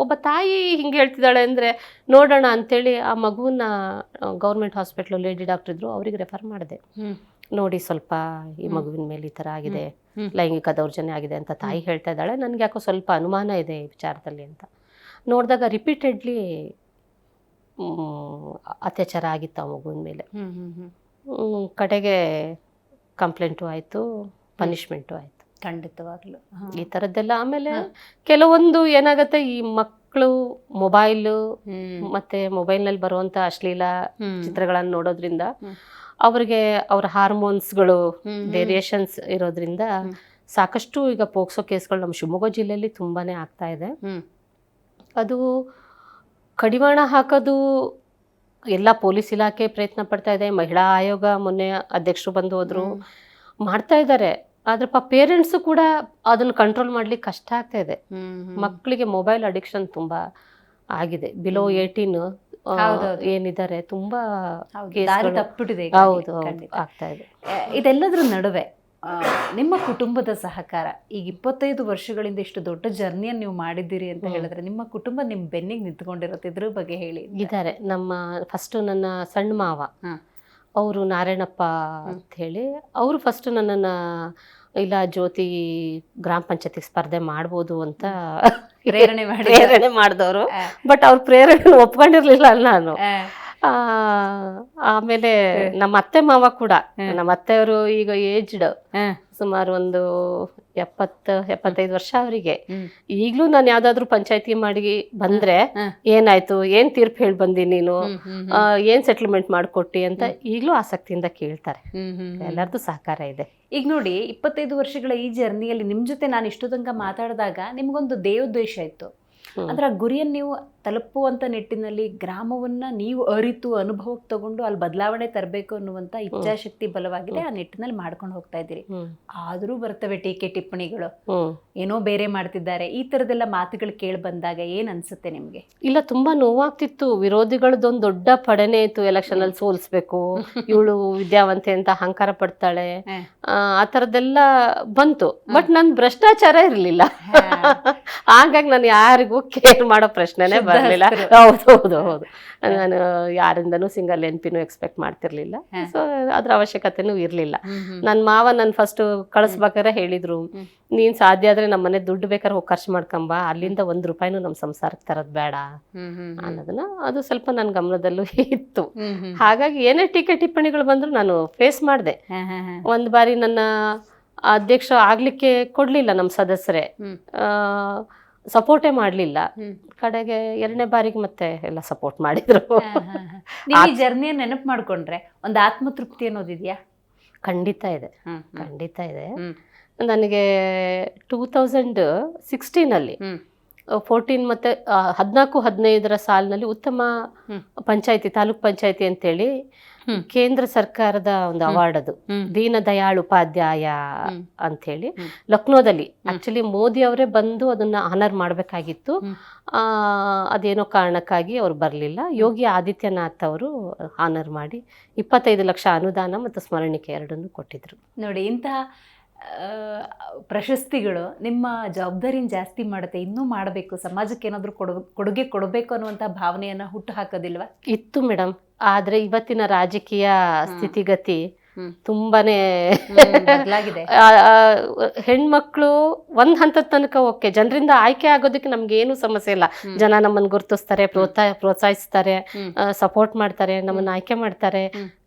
B: ಒಬ್ಬ ತಾಯಿ ಹಿಂಗೆ ಹೇಳ್ತಿದ್ದಾಳೆ ಅಂದ್ರೆ ನೋಡೋಣ ಅಂತೇಳಿ ಆ ಮಗುವನ್ನ ಗೌರ್ಮೆಂಟ್ ಹಾಸ್ಪಿಟ್ಲು ಲೇಡಿ ಡಾಕ್ಟರ್ ಇದ್ರು, ಅವ್ರಿಗೆ ರೆಫರ್ ಮಾಡಿದೆ. ನೋಡಿ ಸ್ವಲ್ಪ ಈ ಮಗುವಿನ ಮೇಲೆ ಈ ತರ ಆಗಿದೆ, ಲೈಂಗಿಕ ದೌರ್ಜನ್ಯ ಆಗಿದೆ ಅಂತ ತಾಯಿ ಹೇಳ್ತಾ ಇದ್ದಾಳೆ, ನನ್ಗೆ ಯಾಕೋ ಸ್ವಲ್ಪ ಅನುಮಾನ ಇದೆ ಈ ವಿಚಾರದಲ್ಲಿ ಅಂತ. ನೋಡಿದಾಗ ರಿಪೀಟೆಡ್ಲಿ ಅತ್ಯಾಚಾರ ಆಗಿತ್ತು ಆ ಮಗುವಿನ ಮೇಲೆ. ಕಡೆಗೆ ಕಂಪ್ಲೇಂಟು ಆಯಿತು, ಪನಿಷ್ಮೆಂಟು ಆಯಿತು.
A: ಖಂಡಿತವಾಗ್ಲು
B: ಈ ಥರದ್ದೆಲ್ಲ. ಆಮೇಲೆ ಕೆಲವೊಂದು ಏನಾಗುತ್ತೆ, ಈ ಮಕ್ಕಳು ಮೊಬೈಲು ಮತ್ತೆ ಮೊಬೈಲ್ನಲ್ಲಿ ಬರುವಂಥ ಅಶ್ಲೀಲ ಚಿತ್ರಗಳನ್ನು ನೋಡೋದ್ರಿಂದ ಅವ್ರಿಗೆ ಅವರ ಹಾರ್ಮೋನ್ಸ್ಗಳು ವೇರಿಯೇಷನ್ಸ್ ಇರೋದ್ರಿಂದ ಸಾಕಷ್ಟು ಈಗ ಪೋಕ್ಸೋ ಕೇಸ್ಗಳು ನಮ್ಮ ಶಿವಮೊಗ್ಗ ಜಿಲ್ಲೆಯಲ್ಲಿ ತುಂಬಾನೇ ಆಗ್ತಾ ಇದೆ. ಅದು ಕಡಿವಾಣ ಹಾಕೋದು ಎಲ್ಲ ಪೊಲೀಸ್ ಇಲಾಖೆ ಪ್ರಯತ್ನ ಪಡ್ತಾ ಇದೆ. ಮಹಿಳಾ ಆಯೋಗ ಮೊನ್ನೆ ಅಧ್ಯಕ್ಷರು ಬಂದು ಹೋದ್ರು, ಮಾಡ್ತಾ ಇದ್ದಾರೆ. ಆದ್ರೆ ಪೇರೆಂಟ್ಸು ಕೂಡ ಅದನ್ನು ಕಂಟ್ರೋಲ್ ಮಾಡ್ಲಿಕ್ಕೆ ಕಷ್ಟ ಆಗ್ತಾ ಇದೆ. ಮಕ್ಕಳಿಗೆ ಮೊಬೈಲ್ ಅಡಿಕ್ಷನ್ ತುಂಬಾ ಆಗಿದೆ. ಬಿಲೋ 18 ಏನಿದ್ದಾರೆ ತುಂಬಾ
A: ತಪ್ಪಿಟ್ಟಿದೆ.
B: ಹೌದು, ಆಗ್ತಾ ಇದೆ.
A: ಇದೆಲ್ಲದ್ರ ನಡುವೆ ನಿಮ್ಮ ಕುಟುಂಬದ ಸಹಕಾರ, ಈಗ 25 ವರ್ಷಗಳಿಂದ ಇಷ್ಟು ದೊಡ್ಡ ಜರ್ನಿಯನ್ನು ನೀವು ಮಾಡಿದ್ದೀರಿ ಅಂತ ಹೇಳಿದ್ರೆ, ನಿಮ್ಮ ಕುಟುಂಬ ನಿಮ್ ಬೆನ್ನಿಗೆ ನಿಂತ್ಕೊಂಡಿರುತ್ತೆ, ಇದ್ರ ಬಗ್ಗೆ ಹೇಳಿ.
B: ಇದ್ದಾರೆ. ಫಸ್ಟ್ ನನ್ನ ಸಣ್ಣ ಮಾವ, ಅವರು ನಾರಾಯಣಪ್ಪ ಅಂತ ಹೇಳಿ, ಅವರು ಫಸ್ಟ್ ನನ್ನನ್ನ ಇಲ್ಲ ಜ್ಯೋತಿ ಗ್ರಾಮ ಪಂಚಾಯತಿ ಸ್ಪರ್ಧೆ ಮಾಡ್ಬೋದು ಅಂತ ಪ್ರೇರಣೆ ಮಾಡಿದವರು. ಬಟ್ ಅವ್ರ ಪ್ರೇರಣೆ ಒಪ್ಕೊಂಡಿರ್ಲಿಲ್ಲ ನಾನು. ಆಮೇಲೆ ನಮ್ಮ ಅತ್ತೆ ಮಾವ ಕೂಡ, ನಮ್ಮ ಅತ್ತೆಯವರು ಈಗ ಏಜ್ಡ್, ಸುಮಾರು ಒಂದು 75 ವರ್ಷ ಅವರಿಗೆ. ಈಗ್ಲೂ ನಾನು ಯಾವ್ದಾದ್ರು ಪಂಚಾಯತಿ ಮಾಡಿ ಬಂದ್ರೆ ಏನಾಯ್ತು, ಏನ್ ತೀರ್ಪು ಹೇಳಿ ಬಂದಿ ನೀನು, ಏನ್ ಸೆಟ್ಲ್ಮೆಂಟ್ ಮಾಡ್ಕೊಟ್ಟಿ ಅಂತ ಈಗ್ಲೂ ಆಸಕ್ತಿಯಿಂದ ಕೇಳ್ತಾರೆ. ಎಲ್ಲರದ್ದು ಸಹಕಾರ ಇದೆ.
A: ಈಗ ನೋಡಿ, 25 ವರ್ಷಗಳ ಈ ಜರ್ನಿಯಲ್ಲಿ ನಿಮ್ ಜೊತೆ ನಾನು ಇಷ್ಟು ತನಕ ಮಾತಾಡಿದಾಗ ನಿಮ್ಗೊಂದು ದೇವೋದ್ದೇಶ ಇತ್ತು. ಅದರ ಗುರಿಯನ್ನು ನೀವು ತಲುಪುವಂತ ನಿಟ್ಟಿನಲ್ಲಿ ಗ್ರಾಮವನ್ನ ನೀವು ಅರಿತು ಅನುಭವಕ್ಕೆ ತಗೊಂಡು ಅಲ್ಲಿ ಬದಲಾವಣೆ ತರಬೇಕು ಅನ್ನುವಂತ ಇಚ್ಛಾಶಕ್ತಿ ಬಲವಾಗಿದೆ. ಆ ನಿಟ್ಟಿನಲ್ಲಿ ಮಾಡ್ಕೊಂಡು ಹೋಗ್ತಾ ಇದ್ದೀರಿ. ಆದ್ರೂ ಬರ್ತವೆ ಟೀಕೆ ಟಿಪ್ಪಣಿಗಳು, ಏನೋ ಬೇರೆ ಮಾಡ್ತಿದ್ದಾರೆ, ಈ ತರದೆಲ್ಲ ಮಾತುಗಳು ಕೇಳಿ ಬಂದಾಗ ಏನ್ ಅನ್ಸುತ್ತೆ ನಿಮ್ಗೆ?
B: ಇಲ್ಲ, ತುಂಬಾ ನೋವಾಗ್ತಿತ್ತು. ವಿರೋಧಿಗಳದೊಂದು ದೊಡ್ಡ ಪಡನೆ ಇತ್ತು, ಎಲೆಕ್ಷನ್ ಅಲ್ಲಿ ಸೋಲ್ಸ್ಬೇಕು, ಇವಳು ವಿದ್ಯಾವಂತೆ ಅಂತ ಅಹಂಕಾರ ಪಡ್ತಾಳೆ, ಆ ತರದೆಲ್ಲ ಬಂತು. ಬಟ್ ನನ್ ಭ್ರಷ್ಟಾಚಾರ ಇರ್ಲಿಲ್ಲ, ಹಾಗಾಗಿ ನಾನು ಯಾರಿಗೂ ಕೇರ್ ಮಾಡೋ ಪ್ರಶ್ನೆನೇ ಬರ್ಲಿಲ್ಲ. ಹೌದು, ನಾನು ಯಾರಿಂದನೂ ಸಿಂಗಲ್ ಎನ್ಪಿನೂ ಎಕ್ಸ್ಪೆಕ್ಟ್ ಮಾಡ್ತಿರ್ಲಿಲ್ಲ. ಸೊ ಅದ್ರ ಅವಶ್ಯಕತೆನೂ ಇರ್ಲಿಲ್ಲ. ನನ್ ಮಾವ ನನ್ ಫಸ್ಟ್ ಕಳಿಸ್ಬೇಕಾದ್ರೆ ಹೇಳಿದ್ರು, ನೀನ್ ಸಾಧ್ಯ ಆದ್ರೆ ನಮ್ಮನೆ ದುಡ್ಡು ಬೇಕಾದ್ರೆ ಹೋಗಿ ಖರ್ಚು ಮಾಡ್ಕೊಂಬ, ಅಲ್ಲಿಂದ ₹1 ನಮ್ ಸಂಸಾರಕ್ಕೆ ತರದ್ ಬೇಡ ಅನ್ನೋದನ್ನ, ಅದು ಸ್ವಲ್ಪ ನನ್ ಗಮನದಲ್ಲೂ ಇತ್ತು. ಹಾಗಾಗಿ ಏನೇ ಟೀಕೆ ಟಿಪ್ಪಣಿಗಳು ಬಂದ್ರು ನಾನು ಫೇಸ್ ಮಾಡಿದೆ. ಒಂದ್ ಬಾರಿ ನನ್ನ ಅಧ್ಯಕ್ಷ ಆಗ್ಲಿಕ್ಕೆ ಕೊಡ್ಲಿಲ್ಲ ನಮ್ ಸದಸ್ಯರೇ, ಸಪೋರ್ಟೇ ಮಾಡ್ಲಿಲ್ಲ. ಕಡೆಗೆ 2ನೇ ಬಾರಿಗೆ ಮತ್ತೆ ಎಲ್ಲ ಸಪೋರ್ಟ್ ಮಾಡಿದ್ರು.
A: ನೀವು ಈ ಜರ್ನಿಯ ನೆನಪು ಮಾಡ್ಕೊಂಡ್ರೆ ಒಂದು ಆತ್ಮತೃಪ್ತಿ ಅನ್ನೋದಿದ್ಯಾ?
B: ಖಂಡಿತ ಇದೆ. ನನಗೆ 2016 14 ಮತ್ತೆ 14-15 ಸಾಲಿನಲ್ಲಿ ಉತ್ತಮ ಪಂಚಾಯತಿ, ತಾಲೂಕ್ ಪಂಚಾಯತಿ ಅಂತೇಳಿ ಕೇಂದ್ರ ಸರ್ಕಾರದ ಒಂದು ಅವಾರ್ಡ್, ಅದು ದೀನ ದಯಾಳ್ ಉಪಾಧ್ಯಾಯ ಅಂತೇಳಿ ಲಕ್ನೋದಲ್ಲಿ. ಆಕ್ಚುಲಿ ಮೋದಿ ಅವರೇ ಬಂದು ಅದನ್ನ ಆನರ್ ಮಾಡ್ಬೇಕಾಗಿತ್ತು. ಅದೇನೋ ಕಾರಣಕ್ಕಾಗಿ ಅವ್ರು ಬರ್ಲಿಲ್ಲ. ಯೋಗಿ ಆದಿತ್ಯನಾಥ್ ಅವರು ಆನರ್ ಮಾಡಿ 25 ಲಕ್ಷ ಅನುದಾನ ಮತ್ತು ಸ್ಮರಣಿಕೆ ಎರಡನ್ನು ಕೊಟ್ಟಿದ್ರು.
A: ನೋಡಿ, ಇಂತಹ ಪ್ರಶಸ್ತಿಗಳು ನಿಮ್ಮ ಜವಾಬ್ದಾರಿನ ಜಾಸ್ತಿ ಮಾಡುತ್ತೆ. ಇನ್ನೂ ಮಾಡಬೇಕು, ಸಮಾಜಕ್ಕೆ ಏನಾದರೂ ಕೊಡುಗೆ ಕೊಡಬೇಕು ಅನ್ನುವಂಥ ಭಾವನೆಯನ್ನ ಹುಟ್ಟು ಹಾಕೋದಿಲ್ವಾ?
B: ಇತ್ತು ಮೇಡಮ್. ಆದ್ರೆ ಇವತ್ತಿನ ರಾಜಕೀಯ ಸ್ಥಿತಿಗತಿ ತುಂಬಾನೇ
A: ಬದಲಾಗಿದೆ.
B: ಹೆಣ್ಮಕ್ಳು ಒಂದ್ ಹಂತದ ತನಕ ಓಕೆ, ಜನರಿಂದ ಆಯ್ಕೆ ಆಗೋದಕ್ಕೆ ನಮ್ಗೆ ಏನು ಸಮಸ್ಯೆ ಇಲ್ಲ. ಜನ ನಮ್ಮನ್ನ ಗುರುತಿಸ್ತಾರೆ, ಪ್ರೋತ್ಸಾಹಿಸ್ತಾರೆ, ಸಪೋರ್ಟ್ ಮಾಡ್ತಾರೆ, ನಮ್ಮನ್ನ ಆಯ್ಕೆ ಮಾಡ್ತಾರೆ.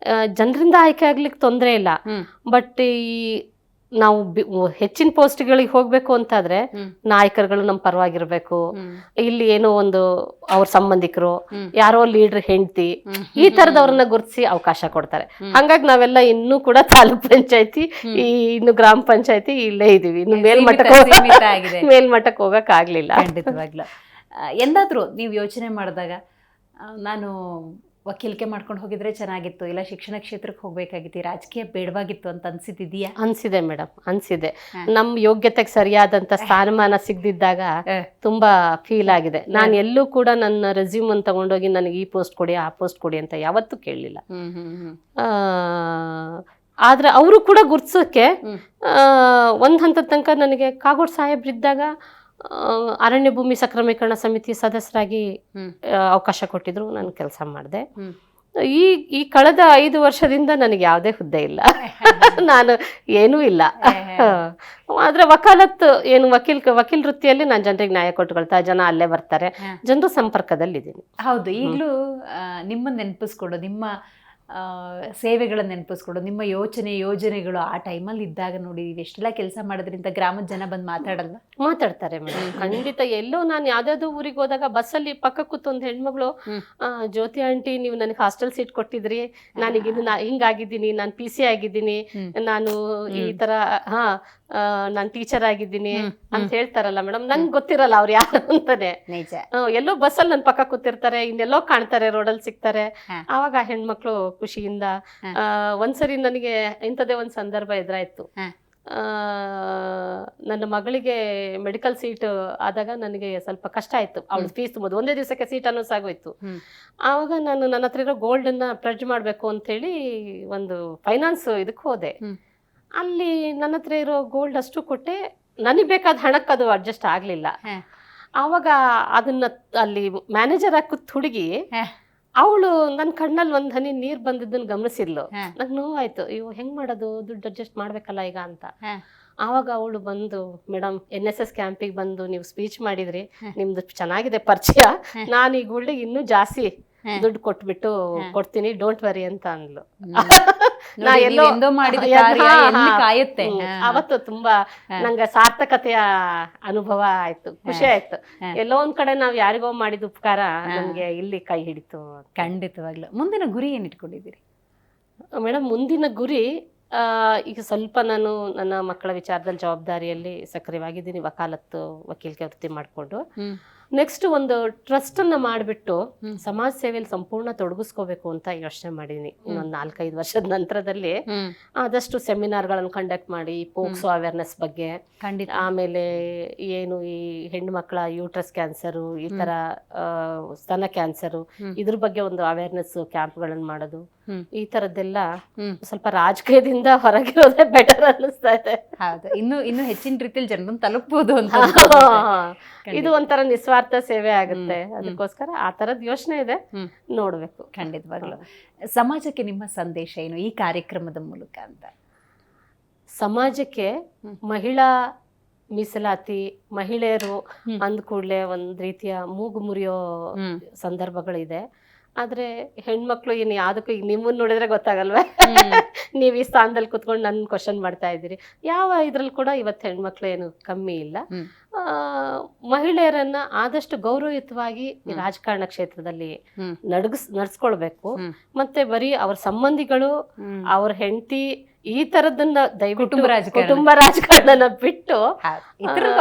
B: ಜನರಿಂದ ಆಯ್ಕೆ ಆಗ್ಲಿಕ್ಕೆ ತೊಂದರೆ ಇಲ್ಲ. ಬಟ್ ಈ ನಾವು ಹೆಚ್ಚಿನ ಪೋಸ್ಟ್ಗಳಿಗೆ ಹೋಗ್ಬೇಕು ಅಂತಾದ್ರೆ ನಾಯಕರುಗಳು ನಮ್ಮ ಪರವಾಗಿರ್ಬೇಕು. ಇಲ್ಲಿ ಏನೋ ಒಂದು ಅವ್ರ ಸಂಬಂಧಿಕರು, ಯಾರೋ ಲೀಡರ್ ಹೆಂಡತಿ, ಈ ತರದವ್ರನ್ನ ಗುರುತಿಸಿ ಅವಕಾಶ ಕೊಡ್ತಾರೆ. ಹಂಗಾಗಿ ನಾವೆಲ್ಲ ಇನ್ನೂ ಕೂಡ ತಾಲೂಕ್ ಪಂಚಾಯತಿ, ಇನ್ನು ಗ್ರಾಮ ಪಂಚಾಯತಿ ಇಲ್ಲೇ ಇದೀವಿ. ಇನ್ನು ಮೇಲ್ಮಟ್ಟಕ್ಕೆ ಹೋಗಕ್ ಆಗ್ಲಿಲ್ಲ.
A: ಖಂಡಿತವಾಗ್ಲೂ. ಎಂದಾದ್ರೂ ನೀವು ಯೋಚನೆ ಮಾಡಿದಾಗ ನಾನು ವಕೀಲಿಕೆ ಮಾಡ್ಕೊಂಡು ಹೋಗಿದ್ರೆ ಚೆನ್ನಾಗಿತ್ತು, ಇಲ್ಲ ಶಿಕ್ಷಣ ಕ್ಷೇತ್ರಕ್ಕೆ ಹೋಗ್ಬೇಕಾಗಿತ್ತು, ರಾಜಕೀಯ ಬೇಡವಾಗಿತ್ತು ಅಂತ ಅನ್ಸಿದ್ಯಾ?
B: ಅನ್ಸಿದೆ ಮೇಡಮ್, ಅನ್ಸಿದೆ. ನಮ್ ಯೋಗ್ಯತೆಗೆ ಸರಿಯಾದಂತ ಸ್ಥಾನಮಾನ ಸಿಗದಿದ್ದಾಗ ತುಂಬಾ ಫೀಲ್ ಆಗಿದೆ. ನಾನು ಎಲ್ಲೂ ಕೂಡ ನನ್ನ ರೆಸ್ಯೂಮ್ ಅನ್ನು ತಗೊಂಡೋಗಿ ನನಗೆ ಈ ಪೋಸ್ಟ್ ಕೊಡಿ, ಆ ಪೋಸ್ಟ್ ಕೊಡಿ ಅಂತ ಯಾವತ್ತೂ ಕೇಳಲಿಲ್ಲ. ಆದ್ರೆ ಅವರು ಕೂಡ ಗುರ್ತಿಸೋಕೆ ಒಂದ್ ಹಂತದ ತನಕ ನನಗೆ ಕಾಗೋಡು ಸಾಹೇಬ್ರಿದ್ದಾಗ ಅರಣ್ಯ ಭೂಮಿ ಸಕ್ರಮೀಕರಣ ಸಮಿತಿ ಸದಸ್ಯರಾಗಿ ಅವಕಾಶ ಕೊಟ್ಟಿದ್ರು. ನಾನು ಕೆಲಸ ಮಾಡಿದೆ. ಈ ಕಳೆದ 5 ವರ್ಷದಿಂದ ನನಗೆ ಯಾವುದೇ ಹುದ್ದೆ ಇಲ್ಲ. ನಾನು ಏನೂ ಇಲ್ಲ. ಆದ್ರೆ ವಕಾಲತ್ ಏನು ವಕೀಲ್ ವೃತ್ತಿಯಲ್ಲಿ ನಾನು ಜನರಿಗೆ ನ್ಯಾಯ ಕೊಟ್ಟುಕೊಳ್ತಾ, ಜನ ಅಲ್ಲೇ ಬರ್ತಾರೆ, ಜನರ ಸಂಪರ್ಕದಲ್ಲಿ ಇದ್ದೀನಿ.
A: ಹೌದು, ಈಗಲೂ ನಿಮ್ಮನ್ನ ನೆನಪಿಸ್ಕೊಡು, ನಿಮ್ಮ ಸೇವೆಗಳನ್ನು ನೆನಪಿಸ್ಕೊಡು, ನಿಮ್ಮ ಯೋಜನೆಗಳು ಆ ಟೈಮಲ್ಲಿ ಇದ್ದಾಗ ನೋಡಿದೀವಿ. ಎಷ್ಟೆಲ್ಲ ಕೆಲಸ ಮಾಡೋದ್ರಿಂದ ಗ್ರಾಮದ ಜನ ಬಂದು
B: ಮಾತಾಡ್ತಾರೆ ಮೇಡಮ್. ಖಂಡಿತ. ಎಲ್ಲೋ ನಾನು ಯಾವ್ದಾವ್ದೋ ಊರಿಗೆ ಹೋದಾಗ ಬಸ್ಸಲ್ಲಿ ಪಕ್ಕ ಕೂತು ಒಂದು ಹೆಣ್ಮಗಳು, ಜ್ಯೋತಿ ಆಂಟಿ ನೀವು ನನಗೆ ಹಾಸ್ಟೆಲ್ ಸೀಟ್ ಕೊಟ್ಟಿದ್ರಿ, ನಾನೀಗ ಹಿಂಗಾಗಿದ್ದೀನಿ, ನಾನು PC ಆಗಿದ್ದೀನಿ, ನಾನು ಈ ತರ ನಾನು ಟೀಚರ್ ಆಗಿದ್ದೀನಿ ಅಂತ ಹೇಳ್ತಾರಲ್ಲ ಮೇಡಮ್. ನನ್ಗೆ ಗೊತ್ತಿರಲ್ಲ ಅವ್ರು ಯಾರು ಅಂತಾನೆ. ಎಲ್ಲೋ ಬಸ್ಸಲ್ಲಿ ನನ್ ಪಕ್ಕ ಕೂತಿರ್ತಾರೆ, ಇನ್ನೆಲ್ಲೋ ಕಾಣ್ತಾರೆ, ರೋಡಲ್ಲಿ ಸಿಗ್ತಾರೆ. ಆವಾಗ ಆ ಹೆಣ್ಮಕ್ಳು ಖುಷಿಯಿಂದ ಒಂದ್ಸರಿ ನನಗೆ ಇಂಥದೇ ಒಂದ್ ಸಂದರ್ಭ ಎದುರಾಯ್ತು. ನನ್ನ ಮಗಳಿಗೆ ಮೆಡಿಕಲ್ ಸೀಟ್ ಆದಾಗ ನನಗೆ ಸ್ವಲ್ಪ ಕಷ್ಟ ಆಯ್ತು. ಅವಳು ಫೀಸ್ ತುಂಬೋದು, ಒಂದೇ ದಿವಸಕ್ಕೆ ಸೀಟ್ ಅನ್ನೋಸ್ ಆಗೋಯ್ತು. ಆವಾಗ ನಾನು ನನ್ನ ಹತ್ರ ಇರೋ ಗೋಲ್ಡ್ ಅನ್ನ ಪ್ಲೆಡ್ಜ್ ಮಾಡ್ಬೇಕು ಅಂತ ಹೇಳಿ ಒಂದು ಫೈನಾನ್ಸ್ ಇದಕ್ಕೆ ಹೋದೆ. ಅಲ್ಲಿ ನನ್ನ ಹತ್ರ ಇರೋ ಗೋಲ್ಡ್ ಅಷ್ಟು ಕೊಟ್ಟೆ, ನನಗೆ ಬೇಕಾದ ಹಣಕ್ಕೆ ಅದು ಅಡ್ಜಸ್ಟ್ ಆಗ್ಲಿಲ್ಲ. ಆವಾಗ ಅದನ್ನ ಅಲ್ಲಿ ಮ್ಯಾನೇಜರ್ ಹಾಕುತ್ತ ಹುಡುಗಿ, ಅವಳು ನನ್ನ ಕಣ್ಣಲ್ಲಿ ಒಂದ್ ಹನಿ ನೀರ್ ಬಂದಿದ್ದನ್ನು ಗಮನಿಸಿದ್ಲು. ನಂಗೆ ನೋವಾಯ್ತು, ಅಯ್ಯೋ ಹೆಂಗ್ ಮಾಡೋದು, ದುಡ್ಡು ಅಡ್ಜಸ್ಟ್ ಮಾಡ್ಬೇಕಲ್ಲ ಈಗ ಅಂತ. ಆವಾಗ ಅವಳು ಬಂದು, ಮೇಡಮ್ NSS ಕ್ಯಾಂಪಿಗೆ ಬಂದು ನೀವು ಸ್ಪೀಚ್ ಮಾಡಿದ್ರಿ, ನಿಮ್ದು ಚೆನ್ನಾಗಿದೆ ಪರಿಚಯ, ನಾನು ಈ ಗೋಲ್ಡಿಗೆ ಇನ್ನೂ ಜಾಸ್ತಿ ದುಡ್ಡು ಕೊಟ್ಬಿಟ್ಟು ಕೊಡ್ತೀನಿ ಡೋಂಟ್ ವರಿ ಅಂತ ಅಂದ್ಲು. ನಾ
A: ನೋಡಿ,
B: ಎಲ್ಲೋ
A: ನೀವೆಂದೋ ಮಾಡಿದ ಕಾರ್ಯ ಎಲ್ಲಿ ಕಾಯುತ್ತೆ.
B: ಅವತ್ತು ತುಂಬಾ ನಂಗೆ ಸಾರ್ಥಕತೆಯ ಅನುಭವ ಆಯ್ತು, ಖುಷಿ ಆಯ್ತು. ಎಲ್ಲೋ ಒಂದ್ ಕಡೆ ನಾವ್ ಯಾರಿಗೋ ಮಾಡಿದ ಉಪಕಾರ ನಮ್ಗೆ ಇಲ್ಲಿ ಕೈ ಹಿಡಿತು.
A: ಖಂಡಿತವಾಗ್ಲು. ಮುಂದಿನ ಗುರಿ ಏನ್ ಇಟ್ಕೊಂಡಿದ್ದೀರಿ
B: ಮೇಡಮ್? ಮುಂದಿನ ಗುರಿ ಈಗ ಸ್ವಲ್ಪ ನಾನು ನನ್ನ ಮಕ್ಕಳ ವಿಚಾರದಲ್ಲಿ ಜವಾಬ್ದಾರಿಯಲ್ಲಿ ಸಕ್ರಿಯವಾಗಿದ್ದೀನಿ, ವಕಾಲತ್ತು ವಕೀಲಿಕೆ ವೃತ್ತಿ ಮಾಡಿಕೊಂಡು. ನೆಕ್ಸ್ಟ್ ಒಂದು ಟ್ರಸ್ಟ್ ಅನ್ನ ಮಾಡಿಬಿಟ್ಟು ಸಮಾಜ ಸೇವೆಯಲ್ಲಿ ಸಂಪೂರ್ಣ ತೊಡಗಿಸ್ಕೋಬೇಕು ಅಂತ ಯೋಚನೆ ಮಾಡಿದೀನಿ. ಇನ್ನೊಂದು 4-5 ವರ್ಷದ ನಂತರದಲ್ಲಿ ಆದಷ್ಟು ಸೆಮಿನಾರ್ಗಳನ್ನು ಕಂಡಕ್ಟ್ ಮಾಡಿ ಪೋಕ್ಸೋ ಅವೇರ್ನೆಸ್ ಬಗ್ಗೆ,
A: ಖಂಡಿತ.
B: ಆಮೇಲೆ ಏನು ಈ ಹೆಣ್ಣು ಮಕ್ಕಳ ಯೂಟ್ರಸ್ ಕ್ಯಾನ್ಸರು, ಈ ತರ ಸ್ತನ ಕ್ಯಾನ್ಸರು, ಇದ್ರ ಬಗ್ಗೆ ಒಂದು ಅವೇರ್ನೆಸ್ ಕ್ಯಾಂಪ್ಗಳನ್ನು ಮಾಡೋದು, ಈ ತರದ್ದೆಲ್ಲ ಸ್ವಲ್ಪ ರಾಜಕೀಯದಿಂದ ಹೊರಗಿರೋದೇ ಬೆಟರ್ ಅನ್ನಿಸ್ತಾ ಇದೆ.
A: ಹೌದು, ಇನ್ನು ಹೆಚ್ಚಿನ ರೀತಿಯಲ್ಲಿ ಜನರನ್ನು ತಲುಪಬಹುದು ಅಂತ.
B: ಇದು ಒಂಥರ ನಿಸ್ವಾರ್ಥ ಸೇವೆ ಆಗುತ್ತೆ, ಅದಕ್ಕೋಸ್ಕರ ಆ ತರದ್ ಯೋಚನೆ ಇದೆ, ನೋಡ್ಬೇಕು.
A: ಖಂಡಿತವಾಗ್ಲು. ಸಮಾಜಕ್ಕೆ ನಿಮ್ಮ ಸಂದೇಶ ಏನು ಈ ಕಾರ್ಯಕ್ರಮದ ಮೂಲಕ ಅಂತ?
B: ಸಮಾಜಕ್ಕೆ ಮಹಿಳಾ ಮೀಸಲಾತಿ, ಮಹಿಳೆಯರು ಅಂದ ಕೂಡಲೇ ಒಂದ್ ರೀತಿಯ ಮೂಗು ಮುರಿಯೋ ಸಂದರ್ಭಗಳಿದೆ. ಆದ್ರೆ ಹೆಣ್ಮಕ್ಳು ಇನ್ನು ಯಾವ್ದಕ್ಕೂ ಈಗ ನಿಮ್ಮನ್ನ ನೋಡಿದ್ರೆ ಗೊತ್ತಾಗಲ್ವೇ, ನೀವ್ ಈ ಸ್ಥಾನದಲ್ಲಿ ಕುತ್ಕೊಂಡು ನನ್ ಕ್ವಶನ್ ಮಾಡ್ತಾ ಇದ್ದೀರಿ. ಯಾವ ಇದ್ರಲ್ಲಿ ಕೂಡ ಇವತ್ತು ಹೆಣ್ಮಕ್ಳು ಏನು ಕಮ್ಮಿ ಇಲ್ಲ. ಮಹಿಳೆಯರನ್ನ ಆದಷ್ಟು ಗೌರವಯುತವಾಗಿ ರಾಜಕಾರಣ ಕ್ಷೇತ್ರದಲ್ಲಿ ನಡ್ಸ್ಕೊಳ್ಬೇಕು. ಮತ್ತೆ ಬರೀ ಅವ್ರ ಸಂಬಂಧಿಗಳು, ಅವ್ರ ಹೆಂಡತಿ, ಈ ತರದನ್ನ ದಯವಿಟ್ಟು ಕುಟುಂಬ ರಾಜಕಾರಣನ ಬಿಟ್ಟು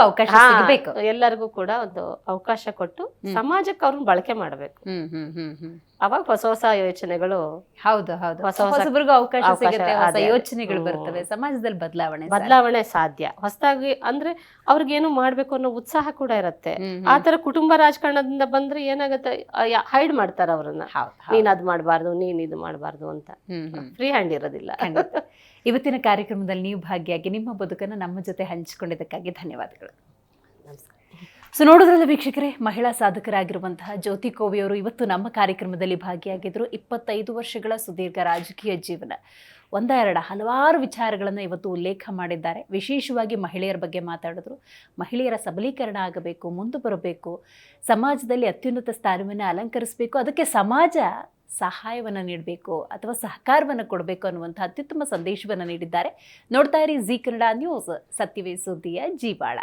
A: ಅವಕಾಶ ಸಿಗಬೇಕು.
B: ಎಲ್ಲರಿಗೂ ಕೂಡ ಒಂದು ಅವಕಾಶ ಕೊಟ್ಟು ಸಮಾಜಕ್ಕೆ ಅವ್ರನ್ನ ಬಳಕೆ ಮಾಡಬೇಕು. ಅವಾಗ ಹೊಸ ಹೊಸ ಯೋಚನೆಗಳು,
A: ಹೌದು ಹೌದು, ಹೊಸಬ್ರಿಗೂ ಅವಕಾಶ ಸಿಗುತ್ತೆ, ಹೊಸ ಯೋಚನೆಗಳು ಬರ್ತವೆ, ಸಮಾಜದಲ್ಲಿ ಬದಲಾವಣೆ
B: ಸಾಧ್ಯ. ಹೊಸದಾಗಿ ಅಂದ್ರೆ ಅವ್ರಿಗೇನು ಮಾಡ್ಬೇಕು ಅನ್ನೋ ಉತ್ಸಾಹ ಕೂಡ ಇರುತ್ತೆ. ಆತರ ಕುಟುಂಬ ರಾಜಕಾರಣದಿಂದ ಬಂದ್ರೆ ಏನಾಗುತ್ತೆ, ಹೈಡ್ ಮಾಡ್ತಾರ ಅವ್ರನ್ನ, ನೀನ್ ಅದ್ ಮಾಡ್ಬಾರ್ದು, ನೀನ್ ಇದು ಮಾಡ್ಬಾರ್ದು ಅಂತ. ಫ್ರೀ ಹ್ಯಾಂಡ್ ಇರೋದಿಲ್ಲ.
A: ಇವತ್ತಿನ ಕಾರ್ಯಕ್ರಮದಲ್ಲಿ ನೀವು ಭಾಗಿಯಾಗಿ ನಿಮ್ಮ ಬದುಕನ್ನು ನಮ್ಮ ಜೊತೆ ಹಂಚಿಕೊಂಡಿದ್ದಕ್ಕಾಗಿ ಧನ್ಯವಾದಗಳು. ಸೊ ನೋಡಿದ್ರಲ್ಲ ವೀಕ್ಷಕರೇ, ಮಹಿಳಾ ಸಾಧಕರಾಗಿರುವಂತಹ ಜ್ಯೋತಿ ಕೋವಿಯವರು ಇವತ್ತು ನಮ್ಮ ಕಾರ್ಯಕ್ರಮದಲ್ಲಿ ಭಾಗಿಯಾಗಿದ್ದರು. 25 ವರ್ಷಗಳ ಸುದೀರ್ಘ ರಾಜಕೀಯ ಜೀವನ, ಒಂದೆರಡ ಹಲವಾರು ವಿಚಾರಗಳನ್ನು ಇವತ್ತು ಉಲ್ಲೇಖ ಮಾಡಿದ್ದಾರೆ. ವಿಶೇಷವಾಗಿ ಮಹಿಳೆಯರ ಬಗ್ಗೆ ಮಾತಾಡಿದ್ರು. ಮಹಿಳೆಯರ ಸಬಲೀಕರಣ ಆಗಬೇಕು, ಮುಂದೆ ಬರಬೇಕು, ಸಮಾಜದಲ್ಲಿ ಅತ್ಯುನ್ನತ ಸ್ಥಾನವನ್ನು ಅಲಂಕರಿಸಬೇಕು, ಅದಕ್ಕೆ ಸಮಾಜ ಸಹಾಯವನ್ನು ನೀಡಬೇಕು ಅಥವಾ ಸಹಕಾರವನ್ನು ಕೊಡಬೇಕು ಅನ್ನುವಂಥ ಅತ್ಯುತ್ತಮ ಸಂದೇಶವನ್ನು ನೀಡಿದ್ದಾರೆ. ನೋಡ್ತಾ ಇರಿ ಜಿ ಕನ್ನಡ ನ್ಯೂಸ್, ಸತ್ಯವೇ ಸುದ್ದಿಯ ಜೀವಾಳ.